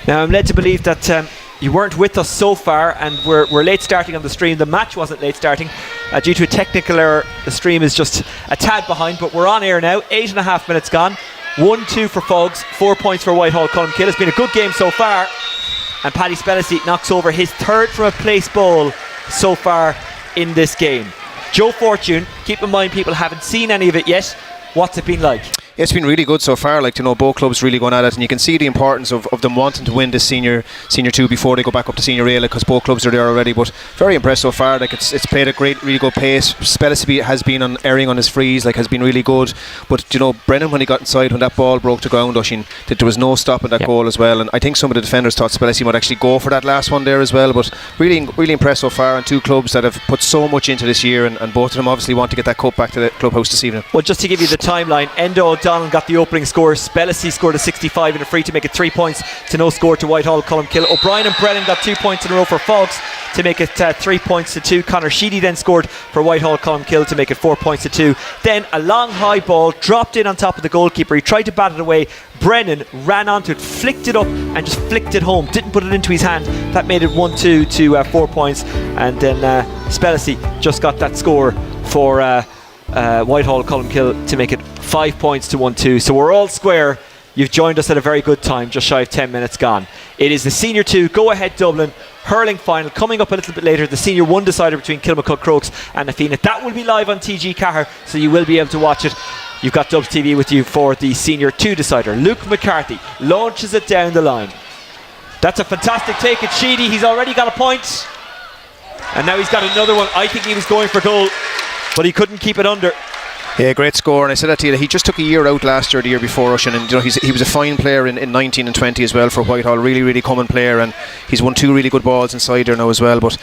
Now I'm led to believe that you weren't with us so far, and we're late starting on the stream. The match wasn't late starting due to a technical error. The stream is just a tad behind, but we're on air now. 8.5 minutes gone. 1-2 for Faughs, 4 points for Whitehall Colmcille. It's been a good game so far, and Paddy Spellesy knocks over his third from a place ball so far in this game. Joe Fortune, keep in mind people haven't seen any of it yet. What's it been like? It's been really good so far, both clubs really going at it, and you can see the importance of them wanting to win this senior 2 before they go back up to senior A, because both clubs are there already. But very impressed so far. It's played at really good pace. Spellesy has been erring on his frees, has been really good. But Brennan, when he got inside, when that ball broke the ground, Oisín, that there was no stopping that goal as well. And I think some of the defenders thought Spellesy might actually go for that last one there as well. But really impressed so far, and two clubs that have put so much into this year, and both of them obviously want to get that cup back to the clubhouse this evening. Well, just to give you the timeline, Enda O'Donnell got the opening score. Spellesy scored a 65 in a free to make it 3 points to no score to Whitehall Colmcille. O'Brien and Brennan got 2 points in a row for Faughs to make it 3 points to 2. Conor Sheedy then scored for Whitehall Colmcille to make it 4 points to 2. Then a long high ball dropped in on top of the goalkeeper. He tried to bat it away. Brennan ran onto it, flicked it up and just flicked it home. Didn't put it into his hand. That made it 1-2 to 4 points. And then Spellesy just got that score for Whitehall Colmcille to make it 5 points to 1-2. So we're all square. You've joined us at a very good time, just shy of 10 minutes gone. It is the Senior 2 Go Ahead Dublin Hurling final coming up a little bit later. The Senior 1 decider between Kilmacud Crokes and Nafina. That will be live on TG Cahir, so you will be able to watch it. You've got Dubs TV with you for the Senior 2 decider. Luke McCarthy launches it down the line. That's a fantastic take at Sheedy. He's already got a point, and now he's got another one. I think he was going for goal, but he couldn't keep it under. Yeah, great score, and I said that to you, that he just took a year out last year, the year before, Oisín, and he was a fine player in 19 and 20 as well for Whitehall. Really common player, and he's won 2 really good balls inside there now as well. But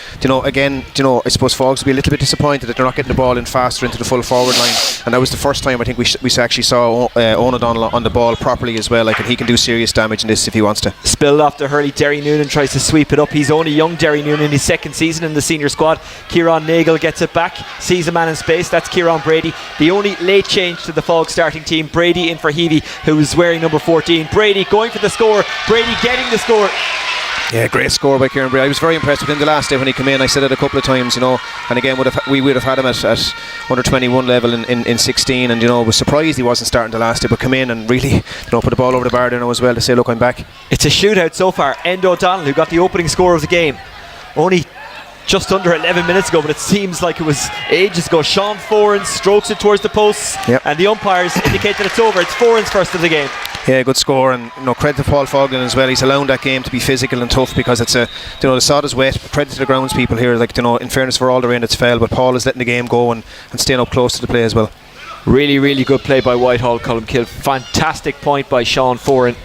again, I suppose Faughs will be a little bit disappointed that they're not getting the ball in faster into the full forward line, and that was the first time I think we actually saw Owen O'Donnell on the ball properly as well. And he can do serious damage in this if he wants to. Spilled off to Hurley. Derry Noonan tries to sweep it up. He's only young Derry Noonan in his second season in the senior squad. Kieran Nagel gets it back, sees a man in space. That's Kieran Brady, the only late change to the Faughs starting team. Brady in for Heavey, who was wearing number 14. Brady going for the score. Brady getting the score. Yeah, great score by Kieran Brady. I was very impressed with him the last day when he came in. I said it a couple of times, and again we would have had him at under 21 level in 16, and was surprised he wasn't starting the last day, but come in and really put the ball over the bar there now as well to say, look, I'm back. It's a shootout so far. Enda O'Donnell, who got the opening score of the game, only just under 11 minutes ago, but it seems like it was ages ago. Sean Foran strokes it towards the posts, and the umpires indicate that it's over. It's Foran's first of the game. Yeah, good score, and credit to Paul Foglin as well. He's allowing that game to be physical and tough, because it's the sod is wet. Credit to the grounds people here, in fairness for all the rain that's fell, but Paul is letting the game go and staying up close to the play as well. Really good play by Whitehall Colmcille. Fantastic point by Sean Foran.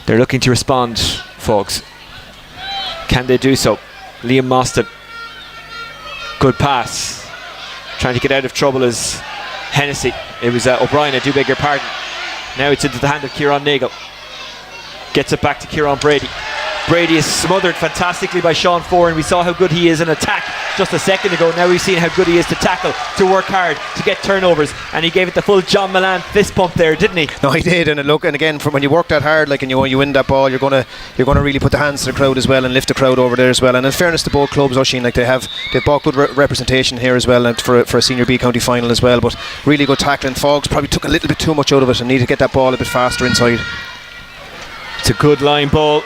They're looking to respond, folks. Can they do so? Liam Mostyn, good pass, trying to get out of trouble is Hennessy. It was O'Brien, I do beg your pardon. Now it's into the hand of Kieran Nagel. Gets it back to Kieran Brady. Brady is smothered fantastically by Sean Foran. We saw how good he is in attack just a second ago. Now we've seen how good he is to tackle, to work hard, to get turnovers, and he gave it the full John Milan fist pump there, didn't he? No, he did. And again, from when you work that hard, and you win that ball, you're gonna really put the hands to the crowd as well and lift the crowd over there as well. And in fairness to both clubs, Oisín, they've bought good representation here as well, and for a senior B county final as well. But really good tackling. Faughs probably took a little bit too much out of it and needed to get that ball a bit faster inside. It's a good line ball.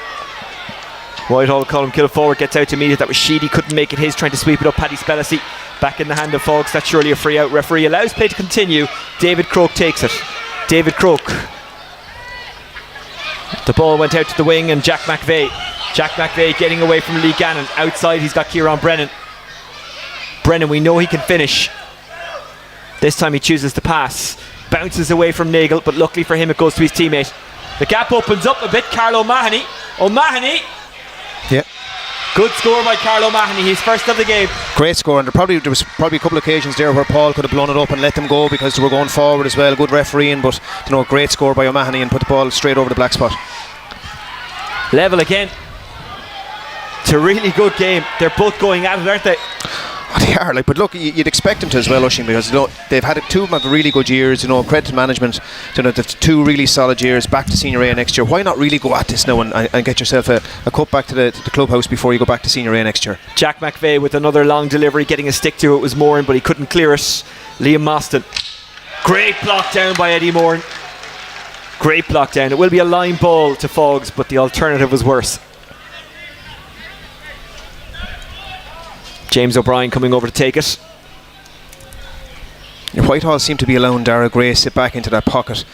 Whitehall Colmcille forward gets out to meet it. That was Sheedy, couldn't make it his, trying to sweep it up. Paddy Spellesy back in the hand of Faughs. That's surely a free out. Referee allows play to continue. David Croke takes it. David Croke. The ball went out to the wing, and Jack McVeigh getting away from Lee Gannon. Outside he's got Kieran Brennan. Brennan, we know he can finish. This time he chooses to pass. Bounces away from Nagel, but luckily for him it goes to his teammate. The gap opens up a bit. Carl O'Mahony. Yeah. Good score by Carl O'Mahony, his first of the game. Great score, and there was probably a couple of occasions there where Paul could have blown it up and let them go because they were going forward as well. Good refereeing, but great score by O'Mahony and put the ball straight over the black spot. Level again. It's a really good game. They're both going at it, aren't they? They are, like, but look, you'd expect them to as well, Oisín, because they've had two of them have really good years. Credit to management. They've 2 really solid years. Back to Senior A next year. Why not really go at this now and get yourself a cup back to the clubhouse before you go back to Senior A next year? Jack McVeigh with another long delivery, getting a stick to it was Moran, but he couldn't clear it. Liam Mostyn, great block down by Eddie Moran. Great block down. It will be a line ball to Faughs, but the alternative was worse. James O'Brien coming over to take it. Whitehall seem to be allowing Dara Gray sit back into that pocket,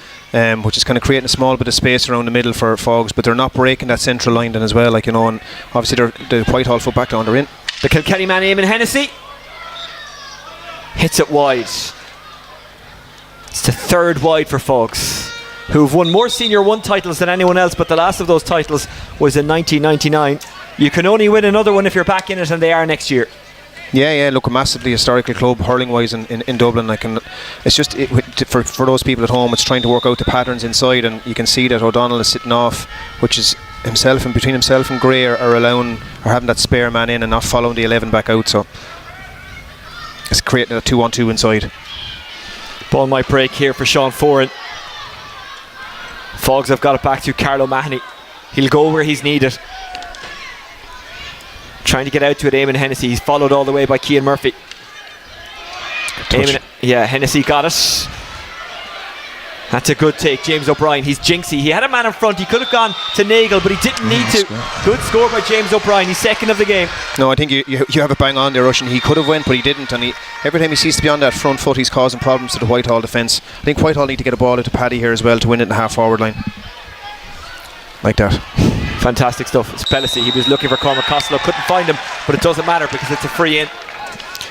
which is kind of creating a small bit of space around the middle for Faughs, but they're not breaking that central line then as well, and obviously the Whitehall foot back line, they're in. The Kilkenny man, Eamon Hennessy, hits it wide. It's the 3rd wide for Faughs, who've won more Senior 1 titles than anyone else, but the last of those titles was in 1999. You can only win another one if you're back in it, and they are next year. Yeah, look, a massively historical club, hurling-wise, in Dublin. It's just for those people at home, it's trying to work out the patterns inside, and you can see that O'Donnell is sitting off, which is himself, and between himself and Gray are having that spare man in and not following the 11 back out. So it's creating a 2-on-2 inside. Ball might break here for Sean Foran. Faughs have got it back to Carlo Mahoney. He'll go where he's needed. Trying to get out to it, Eamon Hennessy. He's followed all the way by Cian Murphy. Hennessy got it. That's a good take. James O'Brien, he's jinxy. He had a man in front. He could have gone to Nagel, but he didn't need to. Good score by James O'Brien. He's 2nd of the game. No, I think you have it bang on there, Oisín. He could have went, but he didn't. And every time he seems to be on that front foot, he's causing problems to the Whitehall defence. I think Whitehall need to get a ball out to Paddy here as well to win it in the half-forward line. Like that. Fantastic stuff. Spellisy, he was looking for Cormac Costello, couldn't find him, but it doesn't matter because it's a free in.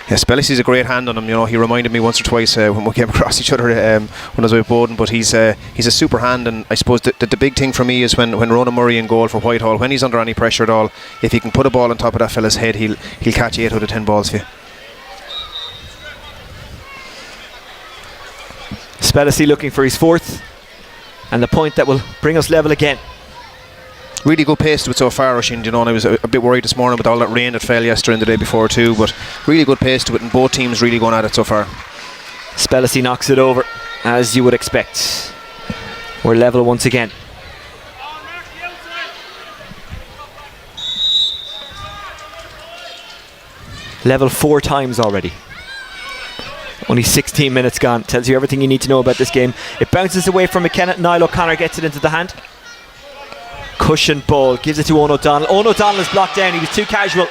Yeah, Spellisy's a great hand on him. He reminded me once or twice when we came across each other when I was with Bowden. But he's a super hand, and I suppose the big thing for me is when Ronan Murray in goal for Whitehall, when he's under any pressure at all, if he can put a ball on top of that fella's head, he'll catch 8 out of 10 balls for you. Spellisy looking for his 4th, and the point that will bring us level again. Really good pace to it so far, Oisín, and I was a bit worried this morning with all that rain that fell yesterday and the day before too, but really good pace to it, and both teams really going at it so far. Spellisy knocks it over, as you would expect. We're level once again. Level 4 times already. Only 16 minutes gone. Tells you everything you need to know about this game. It bounces away from McKenna. Niall O'Connor gets it into the hand. Cushion ball, gives it to Owen O'Donnell. Owen O'Donnell is blocked down. He was too casual,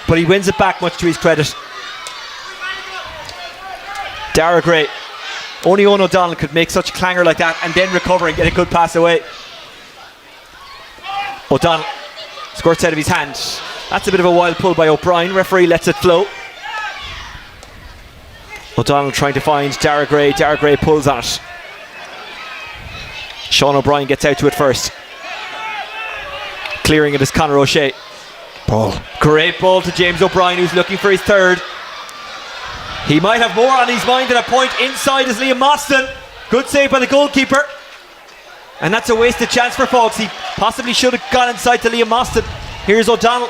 but he wins it back, much to his credit. Dara Gray. Only Owen O'Donnell could make such a clanger like that and then recover and get a good pass away. O'Donnell squirts out of his hand. That's a bit of a wild pull by O'Brien. Referee lets it flow. O'Donnell trying to find Dara Gray. Dara Gray pulls on it. Sean O'Brien gets out to it first. Clearing it is Conor O'Shea. Ball. Great ball to James O'Brien, who's looking for his 3rd. He might have more on his mind at a point. Inside is Liam Mostyn. Good save by the goalkeeper. And that's a wasted chance for Faughs. He possibly should have gone inside to Liam Mostyn. Here's O'Donnell.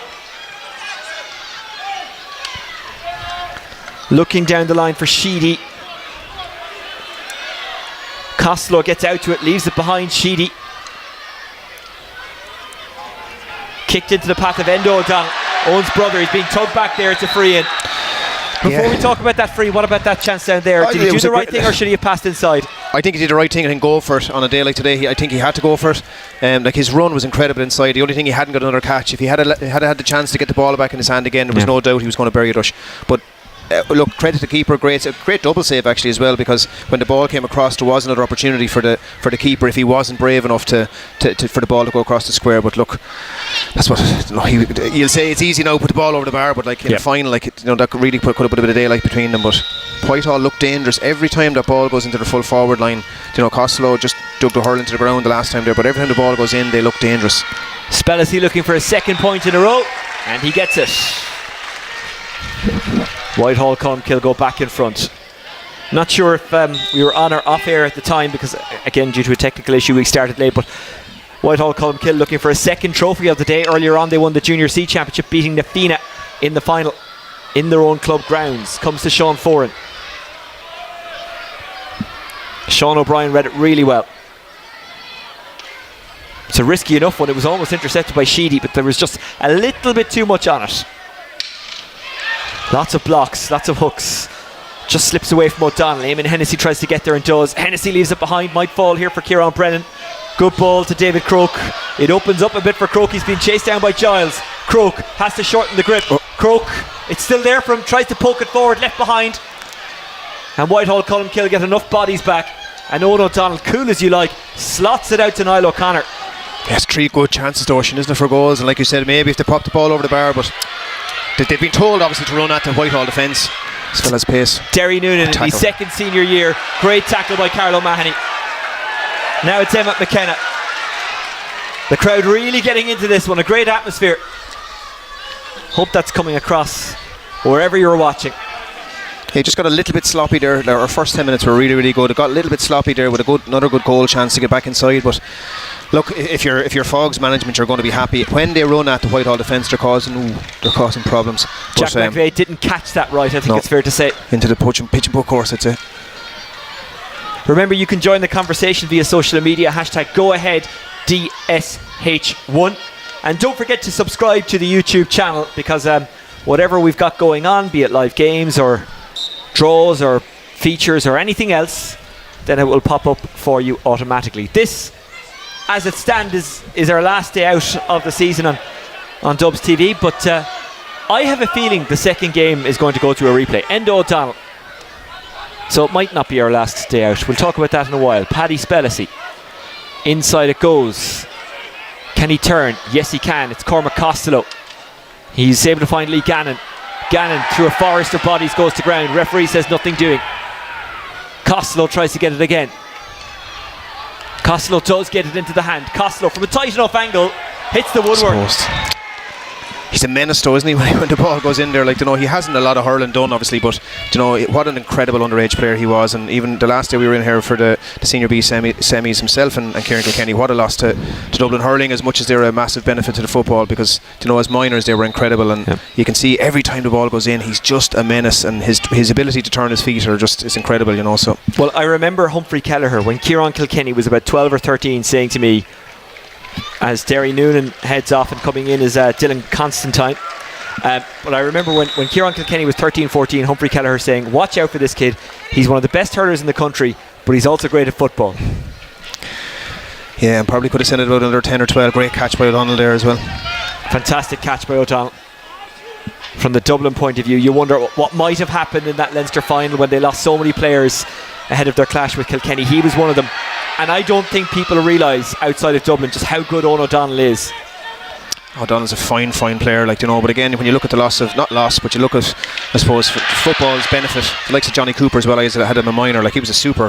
Looking down the line for Sheedy. Costello gets out to it, leaves it behind Sheedy. Kicked into the path of Endo O'Donnell, Owen's brother. He's being tugged back there. It's a free in. Before we talk about that free, what about that chance down there? Did he do the right thing, or should he have passed inside? I think he did the right thing and go for it on a day like today. I think he had to go for it. His run was incredible inside. The only thing, he hadn't got another catch. If he had had the chance to get the ball back in his hand again, there was no doubt he was going to bury it. But look, credit to the keeper. Great double save actually as well, because when the ball came across, there was another opportunity for the keeper if he wasn't brave enough to for the ball to go across the square. But look, that's what you'll say. It's easy now, put the ball over the bar, but in the final, that could really could have put a bit of daylight between them. But Whitehall looked dangerous every time that ball goes into the full forward line. Costello just dug the hurl into the ground the last time there, but every time the ball goes in, they look dangerous. Spellisy looking for a 2nd point in a row, and he gets it. Whitehall, Colmcille go back in front. Not sure if we were on or off air at the time, because again, due to a technical issue, we started late. But Whitehall, Colmcille looking for a 2nd trophy of the day. Earlier on, they won the Junior C Championship, beating Nafina in the final. in their own club grounds. Comes to Sean Foran. Sean O'Brien read it really well. It's a risky enough one. It was almost intercepted by Sheedy, but there was just a little bit too much on it. Lots of blocks, lots of hooks. Just slips away from O'Donnell. Eamon Hennessy tries to get there and does. Hennessy leaves it behind. Might fall here for Kieran Brennan. Good ball to David Croke. It opens up a bit for Croke. He's been chased down by Giles. Croke has to shorten the grip. Croke, it's still there for him. Tries to poke it forward, left behind. And Whitehall Colmcille get enough bodies back. And Owen O'Donnell, cool as you like, slots it out to Niall O'Connor. Yes, 3 good chances, Ocean, isn't it, for goals? And like you said, maybe if they pop the ball over the bar, but they've been told obviously to run at the Whitehall defence. This fella's pace. Derry Noonan in his second senior year. Great tackle by Carlo Mahoney. Now it's Emmett McKenna. The crowd really getting into this one. A great atmosphere. Hope that's coming across wherever you're watching. He just got a little bit sloppy there. Our first 10 minutes were really, really good. It got a little bit sloppy there with another good goal chance to get back inside. But look, if you're Faughs management, you're going to be happy when they run at the Whitehall defence. They're causing problems. Jack McVeigh didn't catch that right. I think it's fair to say. Into the pitch and puck course, I'd say. Remember, you can join the conversation via social media. #GoAheadDSH1, and don't forget to subscribe to the YouTube channel, because whatever we've got going on, be it live games or draws or features or anything else, then it will pop up for you automatically. This, as it stands, is our last day out of the season on Dubs TV, but I have a feeling the second game is going to go to a replay. Endo O'Donnell. So it might not be our last day out. We'll talk about that in a while. Paddy Spellessy. Inside it goes. Can he turn? Yes, he can. It's Cormac Costello. He's able to find Lee Gannon. Gannon, through a forest of bodies, goes to ground. Referee says nothing doing. Costello tries to get it again. Costello does get it into the hand. Costello, from a tight enough angle, hits the woodwork. He's a menace though, isn't he, when the ball goes in there? Like, you know, he hasn't a lot of hurling done obviously, but you know what an incredible underage player he was. And even the last day we were in here for the Senior B semis himself and Kieran Kilkenny, what a loss to Dublin hurling, as much as they're a massive benefit to the football, because you know, as minors they were incredible. And you can see every time the ball goes in, he's just a menace, and his ability to turn his feet is incredible, you know. So well, I remember Humphrey Kelleher, when Kieran Kilkenny was about 12 or 13, saying to me, as Derry Noonan heads off and coming in is Dylan Constantine, but I remember when Kieran Kilkenny was 13-14, Humphrey Kelleher saying, watch out for this kid, he's one of the best hurlers in the country, but he's also great at football. Yeah, and probably could have sent it about another 10 or 12. Great catch by O'Donnell there as well. Fantastic catch by O'Donnell. From the Dublin point of view, you wonder what might have happened in that Leinster final when they lost so many players ahead of their clash with Kilkenny. He was one of them, and I don't think people realise outside of Dublin just how good Owen O'Donnell is. O'Donnell's a fine player, like, you know, but again, when you look at the loss of, not loss, but you look at, I suppose, for football's benefit, the likes of Johnny Cooper as well. I had him a minor, like, he was a super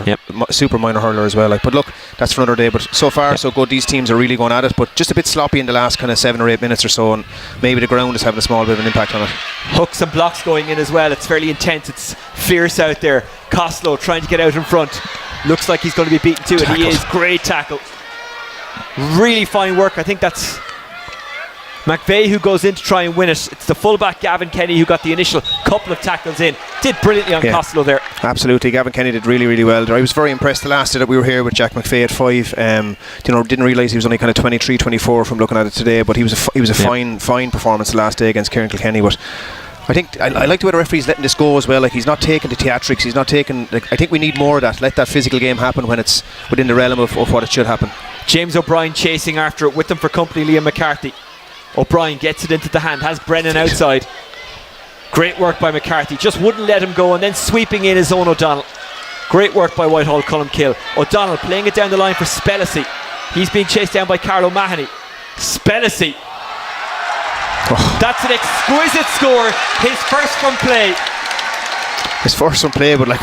minor hurler as well, like, but look, that's for another day. But so far so good. These teams are really going at it, but just a bit sloppy in the last kind of 7 or 8 minutes or so, and maybe the ground is having a small bit of an impact on it. Hooks and blocks going in as well. It's fairly intense, it's fierce out there. Costello trying to get out in front, looks like he's going to be beaten to it. He is. Great tackle, really fine work. I think that's McVeigh who goes in to try and win it. It's the fullback Gavin Kenny who got the initial couple of tackles in. Did brilliantly on Costello there. Absolutely, Gavin Kenny did really well there. I was very impressed the last day that we were here with Jack McVeigh at 5. You know, didn't realise he was only kind of 23, 24 from looking at it today, but he was a fine performance the last day against Kieran Kilkenny. But I think I like the way the referee's letting this go as well. Like, he's not taking the theatrics. He's not taking. Like, I think we need more of that. Let that physical game happen when it's within the realm of what it should happen. James O'Brien chasing after it with them for company. Liam McCarthy. O'Brien gets it into the hand. Has Brennan outside. Great work by McCarthy. Just wouldn't let him go, and then sweeping in his own O'Donnell. Great work by Whitehall Colmcille. O'Donnell playing it down the line for Spellessy. He's being chased down by Carlo Mahoney. Spellessy. That's an exquisite score. His first from play. But like,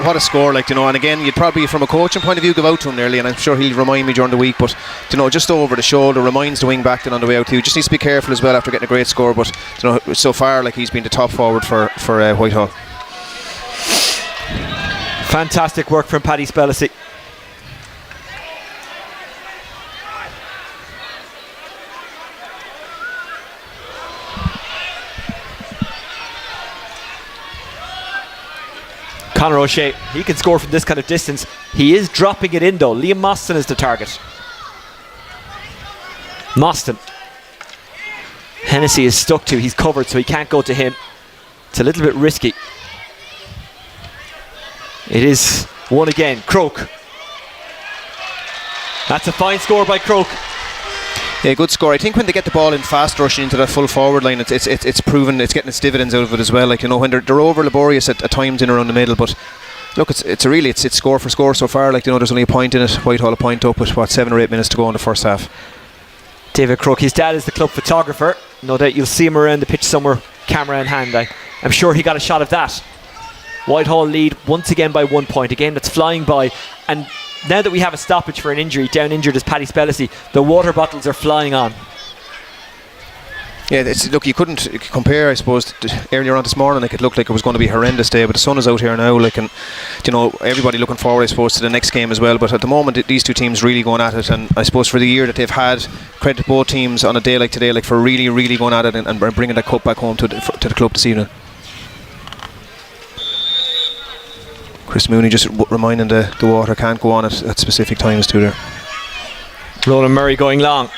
what a score, like, you know. And again, you'd probably, from a coaching point of view, give out to him nearly, and I'm sure he'll remind me during the week, but you know, just over the shoulder, reminds the wing back then on the way out too. Just needs to be careful as well after getting a great score. But you know, so far, like, he's been the top forward for Whitehall. Fantastic work from Paddy Spellessy. Conor O'Shea, he can score from this kind of distance. He is dropping it in though. Liam Mostyn is the target. Mostyn. Hennessy is stuck to, he's covered, so he can't go to him. It's a little bit risky. It is one again. Croke. That's a fine score by Croke. Yeah, good score. I think when they get the ball in fast rushing into that full forward line, it's proven it's getting its dividends out of it as well. Like, you know, when they're over laborious at times in around the middle, but look, it's score for score so far. Like, you know, there's only a point in it. Whitehall a point up with 7 or 8 minutes to go in the first half. David Croke, his dad is the club photographer. No doubt you'll see him around the pitch somewhere, camera in hand. I'm sure he got a shot of that. Whitehall lead once again by 1 point. A game that's flying by, and now that we have a stoppage for an injury, down injured is Paddy Spellessy, the water bottles are flying on. Yeah, look, you couldn't compare, I suppose, earlier on this morning. Like, it looked like it was going to be a horrendous day, but the sun is out here now. Like, and you know, everybody looking forward, I suppose, to the next game as well. But at the moment, these two teams really going at it, and I suppose for the year that they've had, credit both teams on a day like today, like for really, really going at it and bringing that cup back home to the club this evening. Chris Mooney just reminding the water can't go on at specific times too there. Roland Murray going long.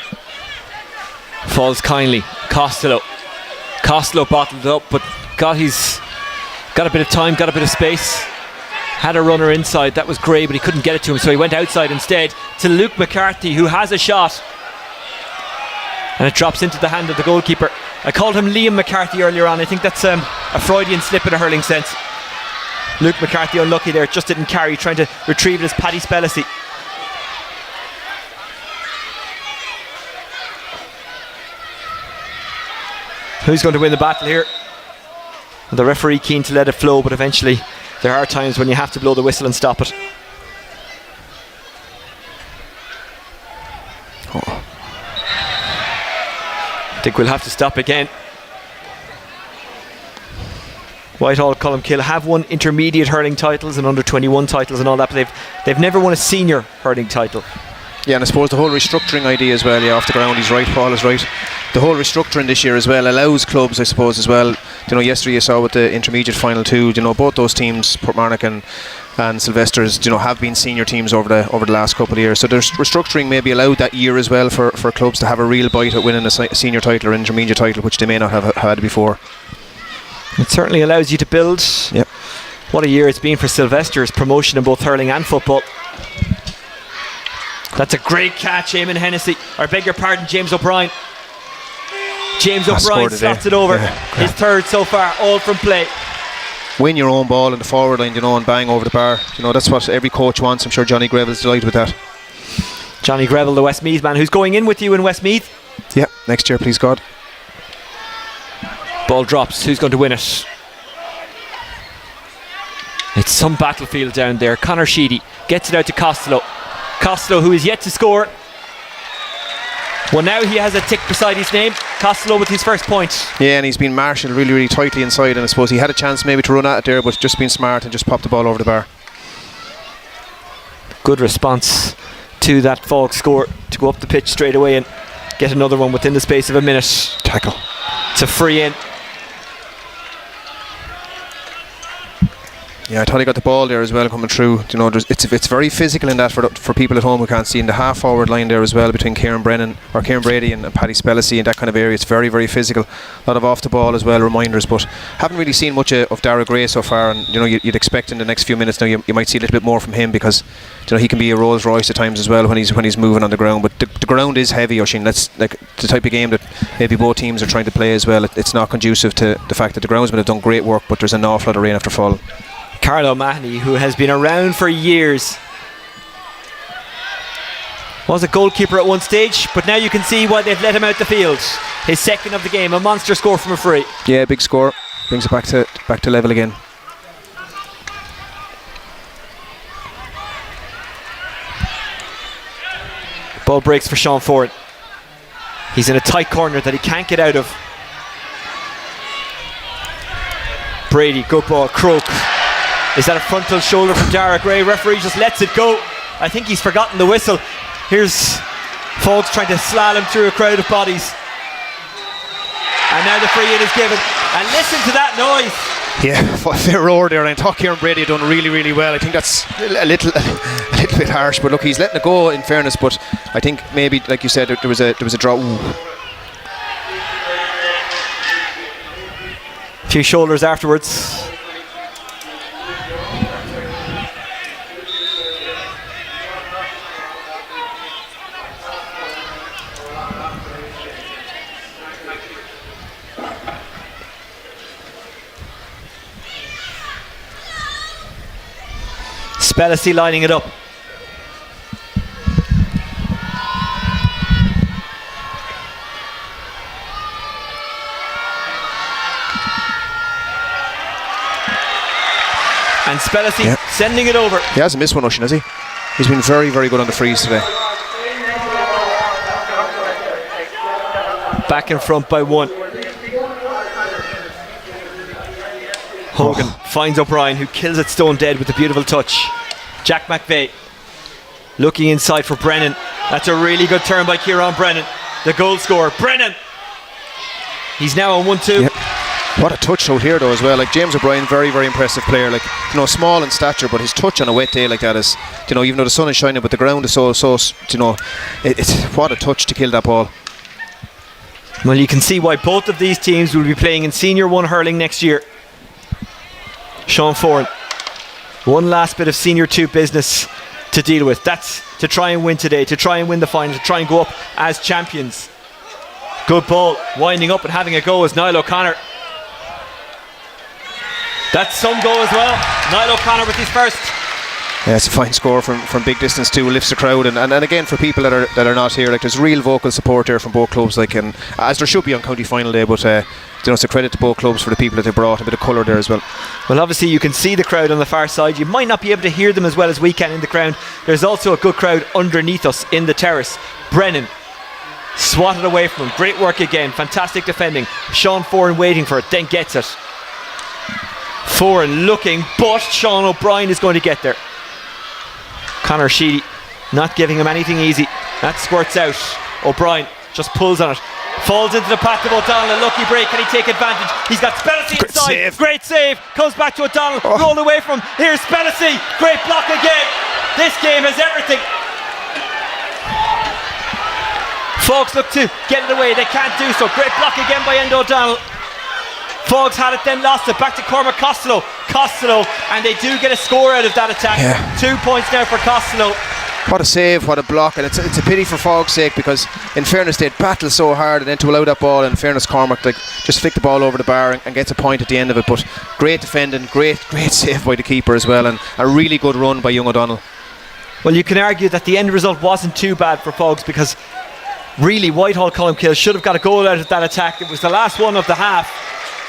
Falls kindly. Costello bottled it up, but he's got a bit of time, got a bit of space. Had a runner inside, that was Gray, but he couldn't get it to him, so he went outside instead to Luke McCarthy, who has a shot. And it drops into the hand of the goalkeeper. I called him Liam McCarthy earlier on. I think that's a Freudian slip in a hurling sense. Luke McCarthy unlucky there, just didn't carry, trying to retrieve it as Paddy Spellessy. Who's going to win the battle here? The referee keen to let it flow, but eventually there are times when you have to blow the whistle and stop it. Oh. I think we'll have to stop again. Whitehall, Colmcille have won intermediate hurling titles and under 21 titles and all that, but they've never won a senior hurling title. Yeah, and I suppose the whole restructuring idea as well, off the ground, he's right, Paul is right. The whole restructuring this year as well allows clubs, I suppose, as well. You know, yesterday you saw with the intermediate final too, you know, both those teams, Portmarnock and Sylvester's, you know, have been senior teams over the last couple of years. So there's restructuring maybe allowed that year as well for clubs to have a real bite at winning a senior title or intermediate title, which they may not have had before. It certainly allows you to build. Yep. What a year it's been for Sylvester's, promotion in both hurling and football. That's a great catch, Eamon Hennessy. I beg your pardon, James O'Brien. James O'Brien slots it over. His third so far, all from play. Win your own ball in the forward line, you know, and bang over the bar. You know, that's what every coach wants. I'm sure Johnny Greville's delighted with that. Johnny Greville, the Westmeath man, who's going in with you in Westmeath. Yeah, next year, please God. Ball drops. Who's going to win it? It's some battlefield down there. Conor Sheedy gets it out to Costello. Costello, who is yet to score. Well, now he has a tick beside his name. Costello with his first point. Yeah, and he's been marshalled really, really tightly inside, and I suppose he had a chance maybe to run at it there, but just been smart and just popped the ball over the bar. Good response to that Faughs score, to go up the pitch straight away and get another one within the space of a minute. Tackle. It's a free in. Yeah, I thought he got the ball there as well coming through. You know, it's very physical in that for people at home who can't see. In the half forward line there as well between Kieran Brady and Paddy Spellessy in that kind of area, it's very, very physical. A lot of off the ball as well, reminders, but haven't really seen much of Dara Gray so far. And you know, you'd expect in the next few minutes now you might see a little bit more from him, because you know he can be a Rolls Royce at times as well when he's moving on the ground. But the ground is heavy, Oisín. That's like the type of game that maybe both teams are trying to play as well. It's not conducive to the fact that the groundsmen have done great work, but there's an awful lot of rain after fall. Carlo Mahoney, who has been around for years, was a goalkeeper at one stage, but now you can see why they've let him out the field. His second of the game, a monster score from a free. Yeah, big score, brings it back to level again. Ball breaks for Sean Ford. He's in a tight corner that he can't get out of. Brady, good ball. Croke. Is that a frontal shoulder from Dara Gray? Referee just lets it go. I think he's forgotten the whistle. Here's Faughs trying to slalom through a crowd of bodies. And now the free in is given. And listen to that noise. Yeah, fair roar there. And I thought Kieran Brady had done really well. I think that's a little bit harsh, but look, he's letting it go in fairness. But I think maybe, like you said, there was a draw. Ooh. A few shoulders afterwards. Spellacy lining it up. And Spellacy sending it over. He hasn't missed one, Ocean, has he? He's been very good on the freeze today. Back in front by 1. Hogan finds O'Brien, who kills it stone dead with a beautiful touch. Jack McVeigh looking inside for Brennan. That's a really good turn by Kieran Brennan, the goal scorer. Brennan! He's now on 1-2. Yep. What a touch out here though as well. Like James O'Brien, very impressive player. Like, you know, small in stature, but his touch on a wet day like that is, you know, even though the sun is shining, but the ground is so you know, it's what a touch to kill that ball. Well, you can see why both of these teams will be playing in Senior 1 hurling next year. Sean Foran, one last bit of Senior 2 business to deal with. That's to try and win today, to try and win the final, to try and go up as champions. Good ball, winding up and having a go is Niall O'Connor. That's some goal as well. Niall O'Connor with his first. Yeah, it's a fine score from big distance too. Lifts the crowd, and again for people that are not here, like there's real vocal support there from both clubs, like, and as there should be on county final day. But you know, it's a credit to both clubs for the people that they brought, a bit of colour there as well. Well, obviously you can see the crowd on the far side. You might not be able to hear them as well as we can in the ground. There's also a good crowd underneath us in the terrace. Brennan swatted away from him. Great work again. Fantastic defending. Sean Foran waiting for it, then gets it. Foran looking, but Sean O'Brien is going to get there. Conor Sheedy not giving him anything easy. That squirts out. O'Brien just pulls on it. Falls into the path of O'Donnell. A lucky break. Can he take advantage? He's got Spellacy inside. Great save. Comes back to O'Donnell. Rolled away from him. Here's Spellacy. Great block again. This game has everything. Faughs look to get it away. They can't do so. Great block again by Enda O'Donnell. Faughs had it, then lost it. Back to Cormac Costello, and they do get a score out of that attack. 2 points now for Costello. What a save, what a block, and it's a pity for Faughs' sake, because in fairness they'd battled so hard, and then to allow that ball, in fairness Cormac like just flicked the ball over the bar and gets a point at the end of it. But great defending, great save by the keeper as well, and a really good run by young O'Donnell. Well, you can argue that the end result wasn't too bad for Faughs, because really Whitehall Colmcille should have got a goal out of that attack. It was the last one of the half.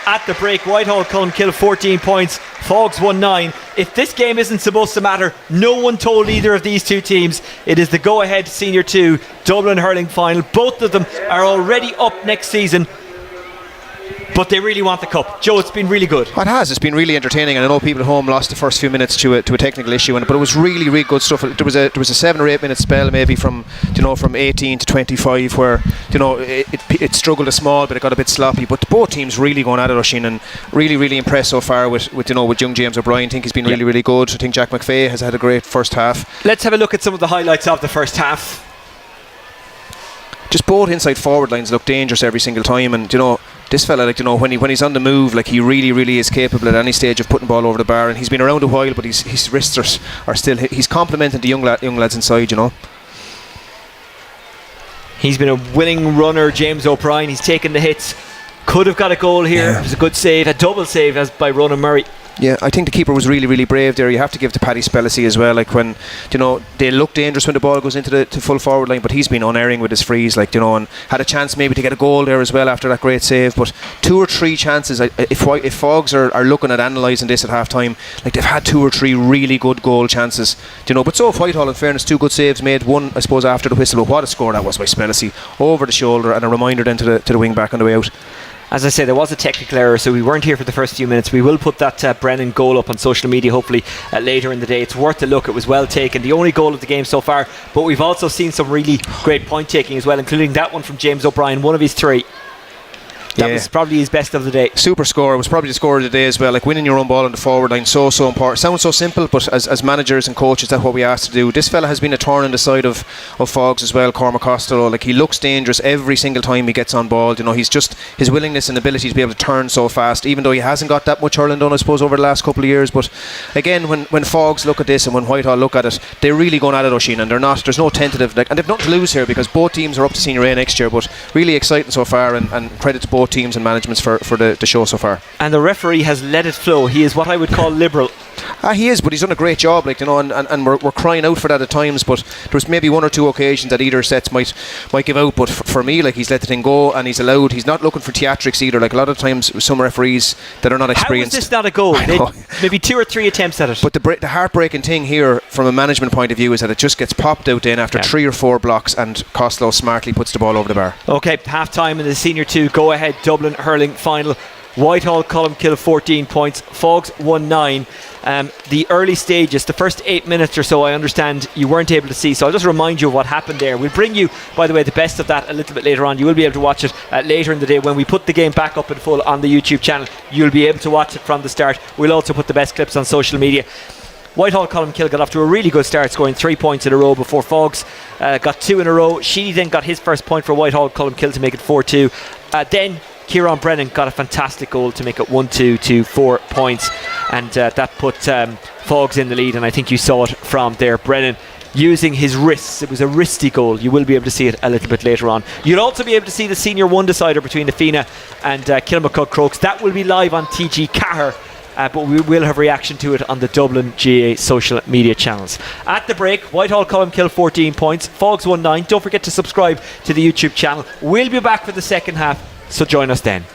At the break, Whitehall Colmcille 14 points, Faughs won 9. If this game isn't supposed to matter, no one told either of these two teams. It is the go-ahead Senior 2 Dublin hurling final. Both of them are already up next season, but they really want the cup. Joe, it's been really good. It has. It's been really entertaining, and I know people at home lost the first few minutes to a technical issue, but it was really good stuff. There was a 7 or 8 minute spell maybe from 18 to 25 where it struggled a small bit, it got a bit sloppy, but both teams really going at it, Oisin, and really impressed so far with young James O'Brien. I think he's been really good. I think Jack McVeigh has had a great first half. Let's have a look at some of the highlights of the first half. Just both inside forward lines look dangerous every single time, and this fella, when he's on the move, like, he really is capable at any stage of putting the ball over the bar, and he's been around a while, but his wrists are still, he's complementing the young lads inside, He's been a willing runner, James O'Brien. He's taken the hits, could have got a goal here. It was a good save, a double save as by Ronan Murray. Yeah, I think the keeper was really brave there. You have to give to Paddy Spellacy as well. Like, when they look dangerous when the ball goes into the full forward line, but he's been unerring with his frees, and had a chance maybe to get a goal there as well after that great save. But 2 or 3 chances. If Faughs are looking at analysing this at half time, like, they've had 2 or 3 really good goal chances. But so Whitehall, in fairness, 2 good saves made. One, I suppose, after the whistle. But what a score that was by Spellacy over the shoulder, and a reminder then to the wing back on the way out. As I say, there was a technical error, so we weren't here for the first few minutes. We will put that Brennan goal up on social media hopefully later in the day. It's worth a look. It was well taken, the only goal of the game so far, but we've also seen some really great point taking as well, including that one from James O'Brien, one of his 3. That was probably his best of the day. Super score. It was probably the score of the day as well. Like winning your own ball on the forward line, so important. Sounds so simple, but as managers and coaches, that's what we asked to do. This fella has been a thorn in the side of Faughs as well, Cormac Costello. Like, he looks dangerous every single time he gets on ball. You know, he's just, his willingness and ability to be able to turn so fast, even though he hasn't got that much hurling done, I suppose, over the last couple of years. But again, when Faughs look at this and when Whitehall look at it, they're really going at it, Oisin, and there's no tentative, and they've nothing to lose here because both teams are up to Senior A next year. But really exciting so far, and credit to both teams and managements for the show so far. And the referee has let it flow. He is what I would call liberal. He is, but he's done a great job, like, you know, and we're crying out for that at times. But there was maybe one or two occasions that either sets might give out. But for me, like, he's let the thing go and he's allowed. He's not looking for theatrics either. Like, a lot of times, some referees that are not experienced. How is this not a goal? Maybe 2 or 3 attempts at it. But the heartbreaking thing here, from a management point of view, is that it just gets popped out then after 3 or 4 blocks, and Costello smartly puts the ball over the bar. Okay, half time in the Senior 2 go ahead Dublin hurling final. Whitehall Colmcille 14 points, Faughs 1-9. The early stages, the first 8 minutes or so, I understand you weren't able to see, so I'll just remind you of what happened there. We'll bring you, by the way, the best of that a little bit later on. You will be able to watch it later in the day when we put the game back up in full on the YouTube channel. You'll be able to watch it from the start. We'll also put the best clips on social media. Whitehall Colmcille got off to a really good start, scoring 3 points in a row before Faughs got 2 in a row. Sheedy then got his first point for Whitehall Colmcille to make it 4-2. Then Kieran Brennan got a fantastic goal to make it 1-2 to 4 points, and that put Faughs in the lead, and I think you saw it from there. Brennan using his wrists. It was a wristy goal. You will be able to see it a little bit later on. You'll also be able to see the Senior 1 decider between the Fina and Kilmacud Crokes. That will be live on TG Cahir. But we will have reaction to it on the Dublin GA social media channels. At the break, Whitehall Colmcille 14 points, Faughs 1-9. Don't forget to subscribe to the YouTube channel. We'll be back for the second half, so join us then.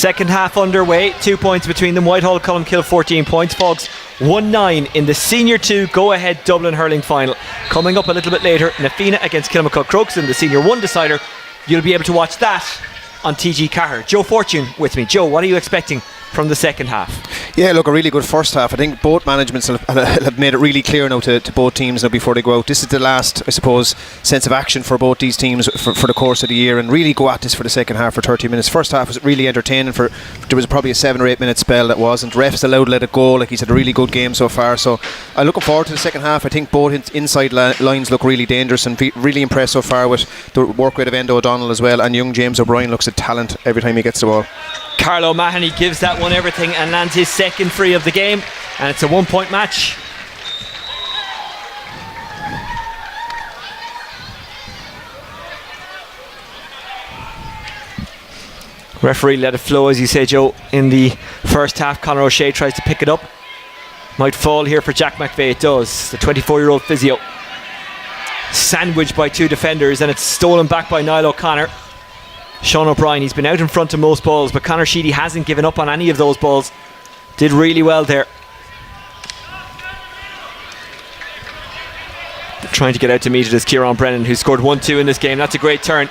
Second half underway, 2 points between them. Whitehall, Colmcille 14 points. Faughs 1-9 in the Senior 2 go-ahead Dublin Hurling final. Coming up a little bit later, Nafina against Kilmacud Crokes in the Senior 1 decider. You'll be able to watch that on TG Cahir. Joe Fortune with me. Joe, what are you expecting from the second half? Yeah, look, a really good first half. I think both managements have made it really clear now to both teams now before they go out. This is the last, I suppose, sense of action for both these teams for the course of the year, and really go at this for the second half for 30 minutes. First half was really entertaining. There was probably a 7 or 8 minute spell that wasn't. Refs allowed to let it go. Like, he's had a really good game so far. So I'm looking forward to the second half. I think both inside lines look really dangerous, and really impressed so far with the work rate of Enda O'Donnell as well. And young James O'Brien looks a talent every time he gets the ball. Carlo Mahoney gives that one everything and lands his second free of the game, and it's a 1 point match. Referee let it flow, as you say, Joe, in the first half. Conor O'Shea tries to pick it up. Might fall here for Jack McVeigh. It does. The 24-year-old physio sandwiched by two defenders, and it's stolen back by Niall O'Connor. Sean O'Brien, he's been out in front of most balls, but Conor Sheedy hasn't given up on any of those balls. Did really well there. Trying to get out to meet it is Kieran Brennan, who scored 1-2 in this game. That's a great turn.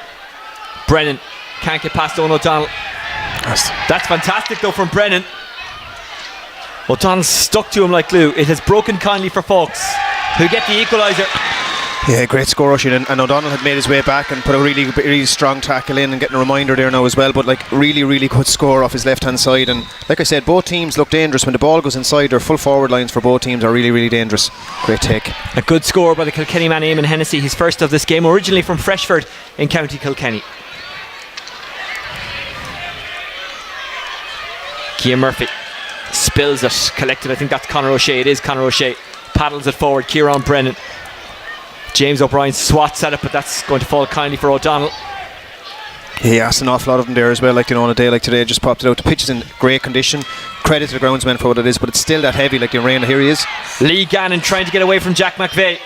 Brennan can't get past Owen O'Donnell. That's fantastic though from Brennan. O'Donnell stuck to him like glue. It has broken kindly for Faughs, who get the equaliser. Yeah, great score rushing, and O'Donnell had made his way back and put a really strong tackle in, and getting a reminder there now as well. But like, really good score off his left hand side. And like I said, both teams look dangerous when the ball goes inside. Their full forward lines for both teams are really dangerous. Great take. A good score by the Kilkenny man Eamon Hennessy, his first of this game, originally from Freshford in County Kilkenny. Cian Murphy spills it, collected. I think that's Conor O'Shea. It is Conor O'Shea. Paddles it forward. Kieran Brennan. James O'Brien swats at it, but that's going to fall kindly for O'Donnell. He asked an awful lot of them there as well. Like, you know, on a day like today, just popped it out. The pitch is in great condition. Credit to the groundsman for what it is, but it's still that heavy. Like the rain. Here he is. Lee Gannon trying to get away from Jack McVeigh.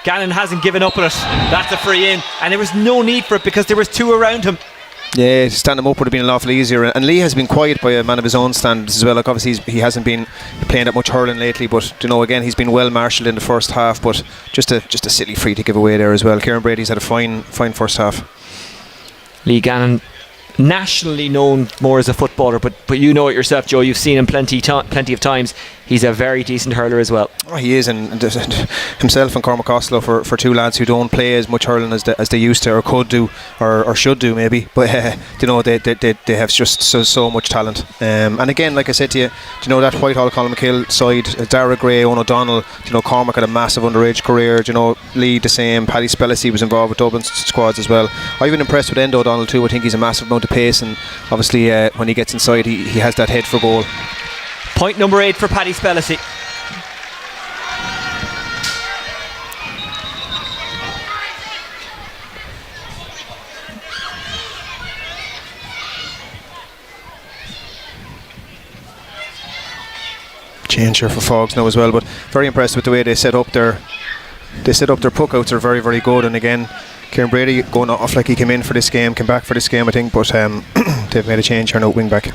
Gannon hasn't given up on it. That's a free in, and there was no need for it because there was two around him. Yeah, stand him up would have been a lot easier. And Lee has been quiet by a man of his own standards as well. Like, obviously he hasn't been playing that much hurling lately, but you know, again, he's been well marshalled in the first half. But just a silly free to give away there as well. Kieran Brady's had a fine first half. Lee Gannon, nationally known more as a footballer, but you know it yourself, Joe. You've seen him plenty of times. He's a very decent hurler as well. Oh, he is, and himself and Cormac Costello for two lads who don't play as much hurling as they used to, or could do, or should do maybe. But you know, they have just so much talent. And again, like I said to you, you know, that Whitehall Colmcille side, Dara Gray, Owen O'Donnell, you know, Cormac had a massive underage career. You know, Lee the same. Paddy Spellisy was involved with Dublin's squads as well. I've been impressed with Enda O'Donnell too. I think he's a massive amount of pace, and obviously when he gets inside, he has that head for goal. Point number 8 for Paddy Spellisy. Change here for Faughs now as well, but very impressed with the way they set up their puck outs are very good. And again, Kieran Brady going off like he came in for this game, came back for this game I think, but they've made a change here now, wing back.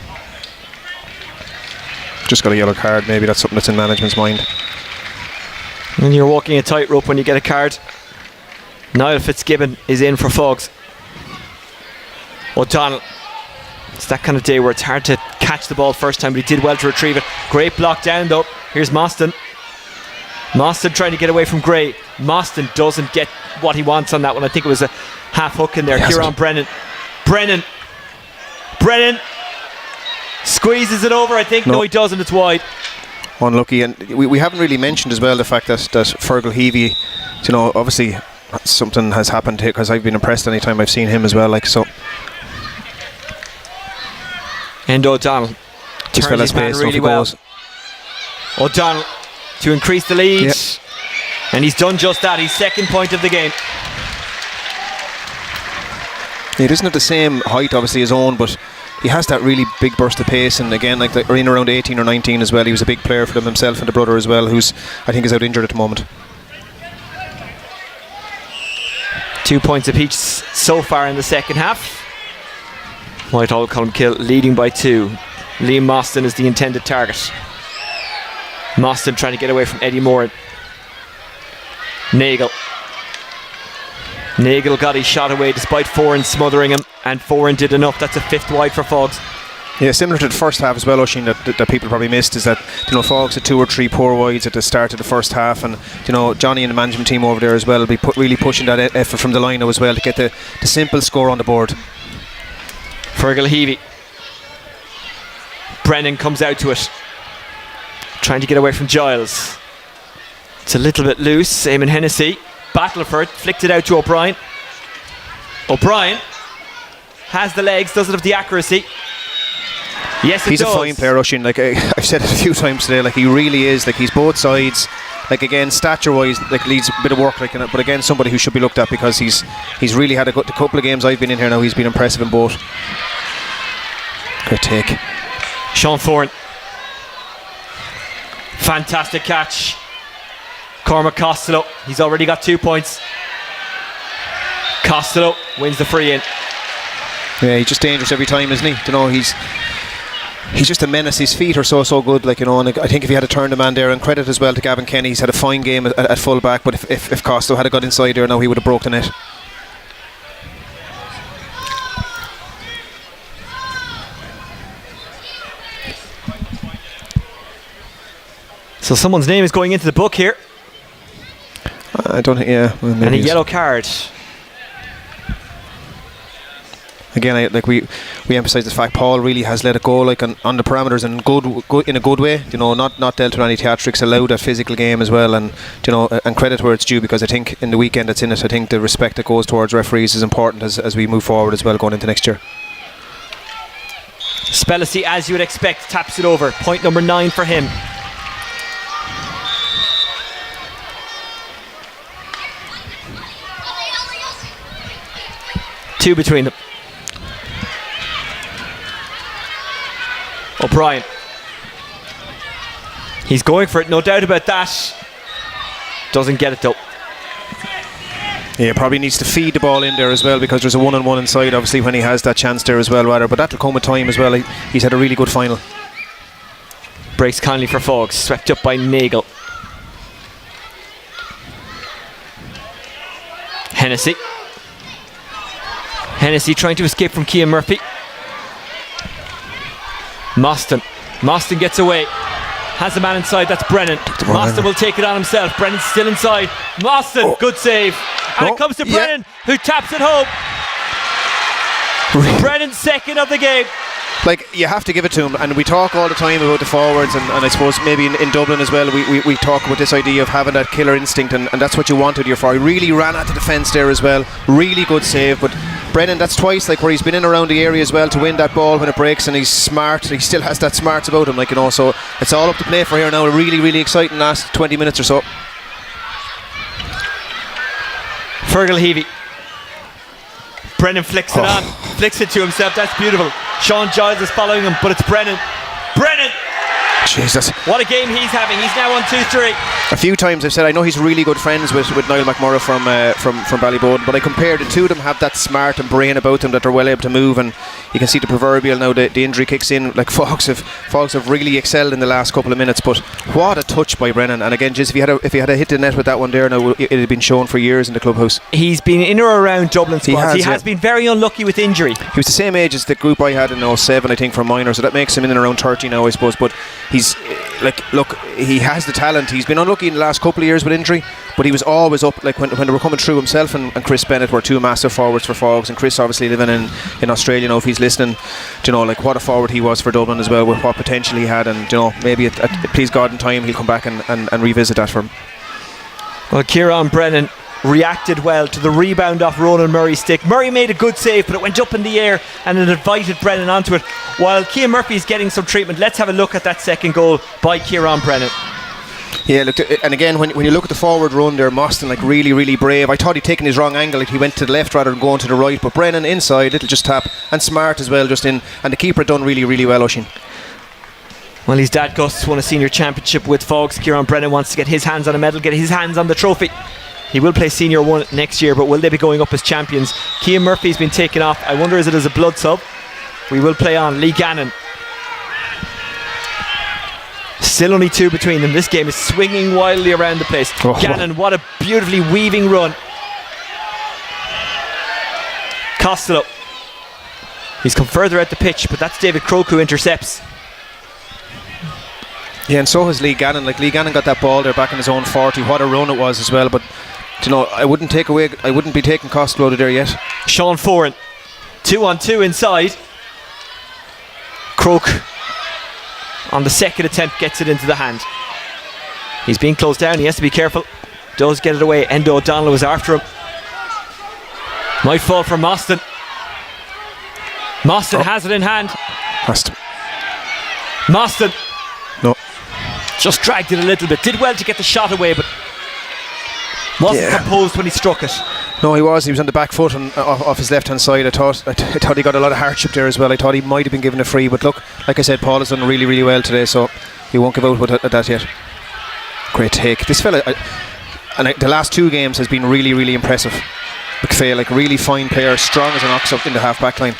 Just got a yellow card, maybe that's something that's in management's mind. And you're walking a tightrope when you get a card. Niall Fitzgibbon is in for Faughs. O'Donnell, it's that kind of day where it's hard to catch the ball first time, but he did well to retrieve it. Great block down though. Here's Mostyn trying to get away from Gray. Mostyn doesn't get what he wants on that one. I think it was a half hook in there. Kieran Brennan squeezes it over, I think. No, he doesn't. It's wide. Unlucky. And we haven't really mentioned as well the fact that Fergal Heavey, you know, obviously something has happened here, because I've been impressed any time I've seen him as well. Like, so. And O'Donnell turns his man really well. O'Donnell to increase the lead. Yep. And he's done just that. He's second point of the game. He doesn't have the same height obviously as Owen, but he has that really big burst of pace. And again, like in around 18 or 19 as well, he was a big player for them himself and the brother as well, who's I think is out injured at the moment. 2 points apiece so far in the second half. Whitehall, Colmcille leading by 2. Liam Mostyn is the intended target. Mostyn trying to get away from Eddie Moran. Nagel got his shot away despite Foran smothering him, and Foran did enough. That's a 5th wide for Faughs. Yeah, similar to the first half as well, Oisin, that people probably missed, is that, you know, Faughs had 2 or 3 poor wides at the start of the first half, and, you know, Johnny and the management team over there as well will be really pushing that effort from the line as well to get the simple score on the board. Fergal Heavey. Brennan comes out to it, trying to get away from Giles. It's a little bit loose. Eamon Hennessy, Battleford, flicked it out to O'Brien. O'Brien has the legs, doesn't have the accuracy. Yes, he's a fine player, Oisin. Like I've said it a few times today, like he really is. Like he's both sides. Like again, stature-wise, like needs a bit of work. Like, but again, somebody who should be looked at because he's really had a couple of games I've been in here now. He's been impressive in both. Good take. Sean Foran. Fantastic catch. Cormac Costello. He's already got 2 points. Costello wins the free in. Yeah, he's just dangerous every time, isn't he? You know, he's just a menace. His feet are so good, like, you know, and I think if he had to turn the man there, and credit as well to Gavin Kenny, he's had a fine game at full back, but if Costello had got inside there now, he would have broke the net. So someone's name is going into the book here. I don't think, yeah. Well, and a yellow card. Again, we emphasise the fact Paul really has let it go, like on the parameters, and good in a good way. You know, not dealt with any theatrics, allowed that physical game as well, and, you know, and credit where it's due, because I think in the weekend that's in it, I think the respect that goes towards referees is important as we move forward as well going into next year. Spellacy, as you would expect, taps it over. Point number 9 for him. Two between them. O'Brien. He's going for it, no doubt about that. Doesn't get it though. Yeah, probably needs to feed the ball in there as well, because there's a 1-on-1 inside, obviously, when he has that chance there as well, rather. But that'll come with time as well. He's had a really good final. Breaks kindly for Faughs, swept up by Nagel. Hennessy trying to escape from Cian Murphy. Mostyn gets away. Has a man inside, that's Brennan. Mostyn will take it on himself. Brennan's still inside. Mostyn, good save. And it comes to Brennan, who taps it home. Brennan's second of the game. Like, you have to give it to him, and we talk all the time about the forwards, and I suppose maybe in Dublin as well, we talk about this idea of having that killer instinct, and that's what you wanted your forward. He really ran at the defence there as well. Really good save, but Brennan, that's twice, like, where he's been in around the area as well to win that ball when it breaks, and he's smart. He still has that smarts about him, like, you know, so it's all up to play for here now. Really, really exciting last 20 minutes or so. Fergal Heavey. Brennan flicks it on, flicks it to himself. That's beautiful. Sean Giles is following him, but it's Brennan. Jesus. What a game he's having. He's now on 2-3. A few times I've said I know he's really good friends with Niall McMurrough from Ballyboden, but I compare the two of them have that smart and brain about them that they're well able to move, and you can see the proverbial now the injury kicks in. Like Faughs have really excelled in the last couple of minutes, but what a touch by Brennan. And again, just if he had hit the net with that one there now, it had been shown for years in the clubhouse. He's been in or around Dublin squads. He has been very unlucky with injury. He was the same age as the group I had in 07, I think, for minor, so that makes him in and around 30 now, I suppose. But he's look, he has the talent. He's been unlucky in the last couple of years with injury, but he was always up. Like when they were coming through, himself and Chris Bennett were two massive forwards for Faughs, and Chris obviously living in Australia now, if he's listening, you know, like what a forward he was for Dublin as well, with what potential he had, and you know, maybe please God in time he'll come back and revisit that for him. Well, Kieran Brennan reacted well to the rebound off Ronan Murray's stick. Murray made a good save, but it went up in the air and it invited Brennan onto it. While Cian Murphy is getting some treatment, let's have a look at that second goal by Kieran Brennan. Yeah, look, and again, when you look at the forward run there, Mostyn, like, really, really brave. I thought he'd taken his wrong angle, like he went to the left rather than going to the right, but Brennan inside, little just tap, and smart as well, just in, and the keeper done really, really well, Oisin. Well, his dad Gus won a senior championship with Faughs. Kieran Brennan wants to get his hands on a medal, get his hands on the trophy. He will play Senior 1 next year, but will they be going up as champions? Cian Murphy's been taken off. I wonder, is it as a blood sub? We will play on. Lee Gannon. Still only 2 between them. This game is swinging wildly around the place. Gannon, what a beautifully weaving run. Costello. He's come further out the pitch, but that's David Croke who intercepts. Yeah, and so has Lee Gannon. Like, Lee Gannon got that ball there back in his own 40. What a run it was as well. But I wouldn't be taking Costello out of there yet. Sean Foran, 2-on-2 inside. Croke on the second attempt gets it into the hand. He's being closed down. He has to be careful. Does get it away. Endo O'Donnell was after him. Might fall from Mostyn. Mostyn has it in hand. Mostyn. No. Just dragged it a little bit. Did well to get the shot away, but wasn't composed when he struck it. No, he was on the back foot and off his left hand side. I thought he got a lot of hardship there as well. I thought he might have been given a free, but look, like I said, Paul has done really, really well today, so he won't give out with that yet. Great take. This fella, the last 2 games has been really, really impressive. McPhail, like, really fine player, strong as an ox up in the half back line.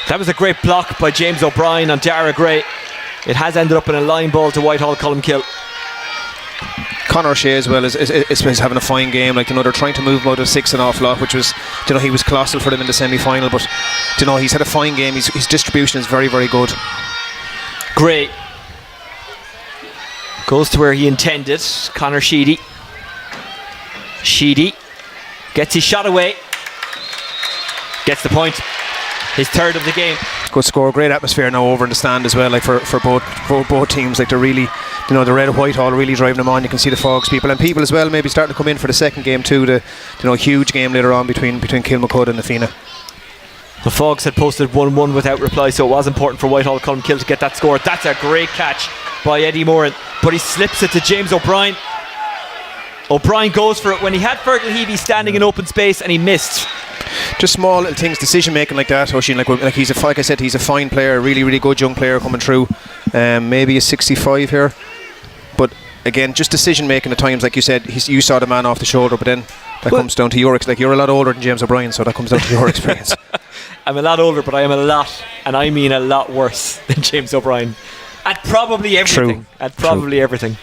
That was a great block by James O'Brien on Dara Gray. It has ended up in a line ball to Whitehall Colmcille. Conor O'Shea as well is having a fine game. Like, they're trying to move him out of 6 an awful lot, which was, he was colossal for them in the semi-final, but he's had a fine game. His distribution is very, very good. Gray goes to where he intended. Conor Sheedy gets his shot away, gets the point, his 3rd of the game. Good score, great atmosphere now over in the stand as well, like for both teams. Like, they're really, the red of Whitehall really driving them on. You can see the Faughs people and people as well maybe starting to come in for the second game too. The huge game later on between Kilmacud and Nafina. The Faughs had posted 1-1 without reply, so it was important for Whitehall Colmcille to get that score. That's a great catch by Eddie Moran, but he slips it to James O'Brien. O'Brien goes for it when he had Fergal Heavey standing in open space and he missed. Just small little things, decision making like that, Oisin. Like I said, he's a fine player, really, really good young player coming through. Maybe a 65 here, but again, just decision making at times. Like you said, you saw the man off the shoulder, but then that comes down to your like, you're a lot older than James O'Brien, so that comes down to your experience. I'm a lot older, but I am a lot, and I mean a lot worse than James O'Brien at probably everything. Everything.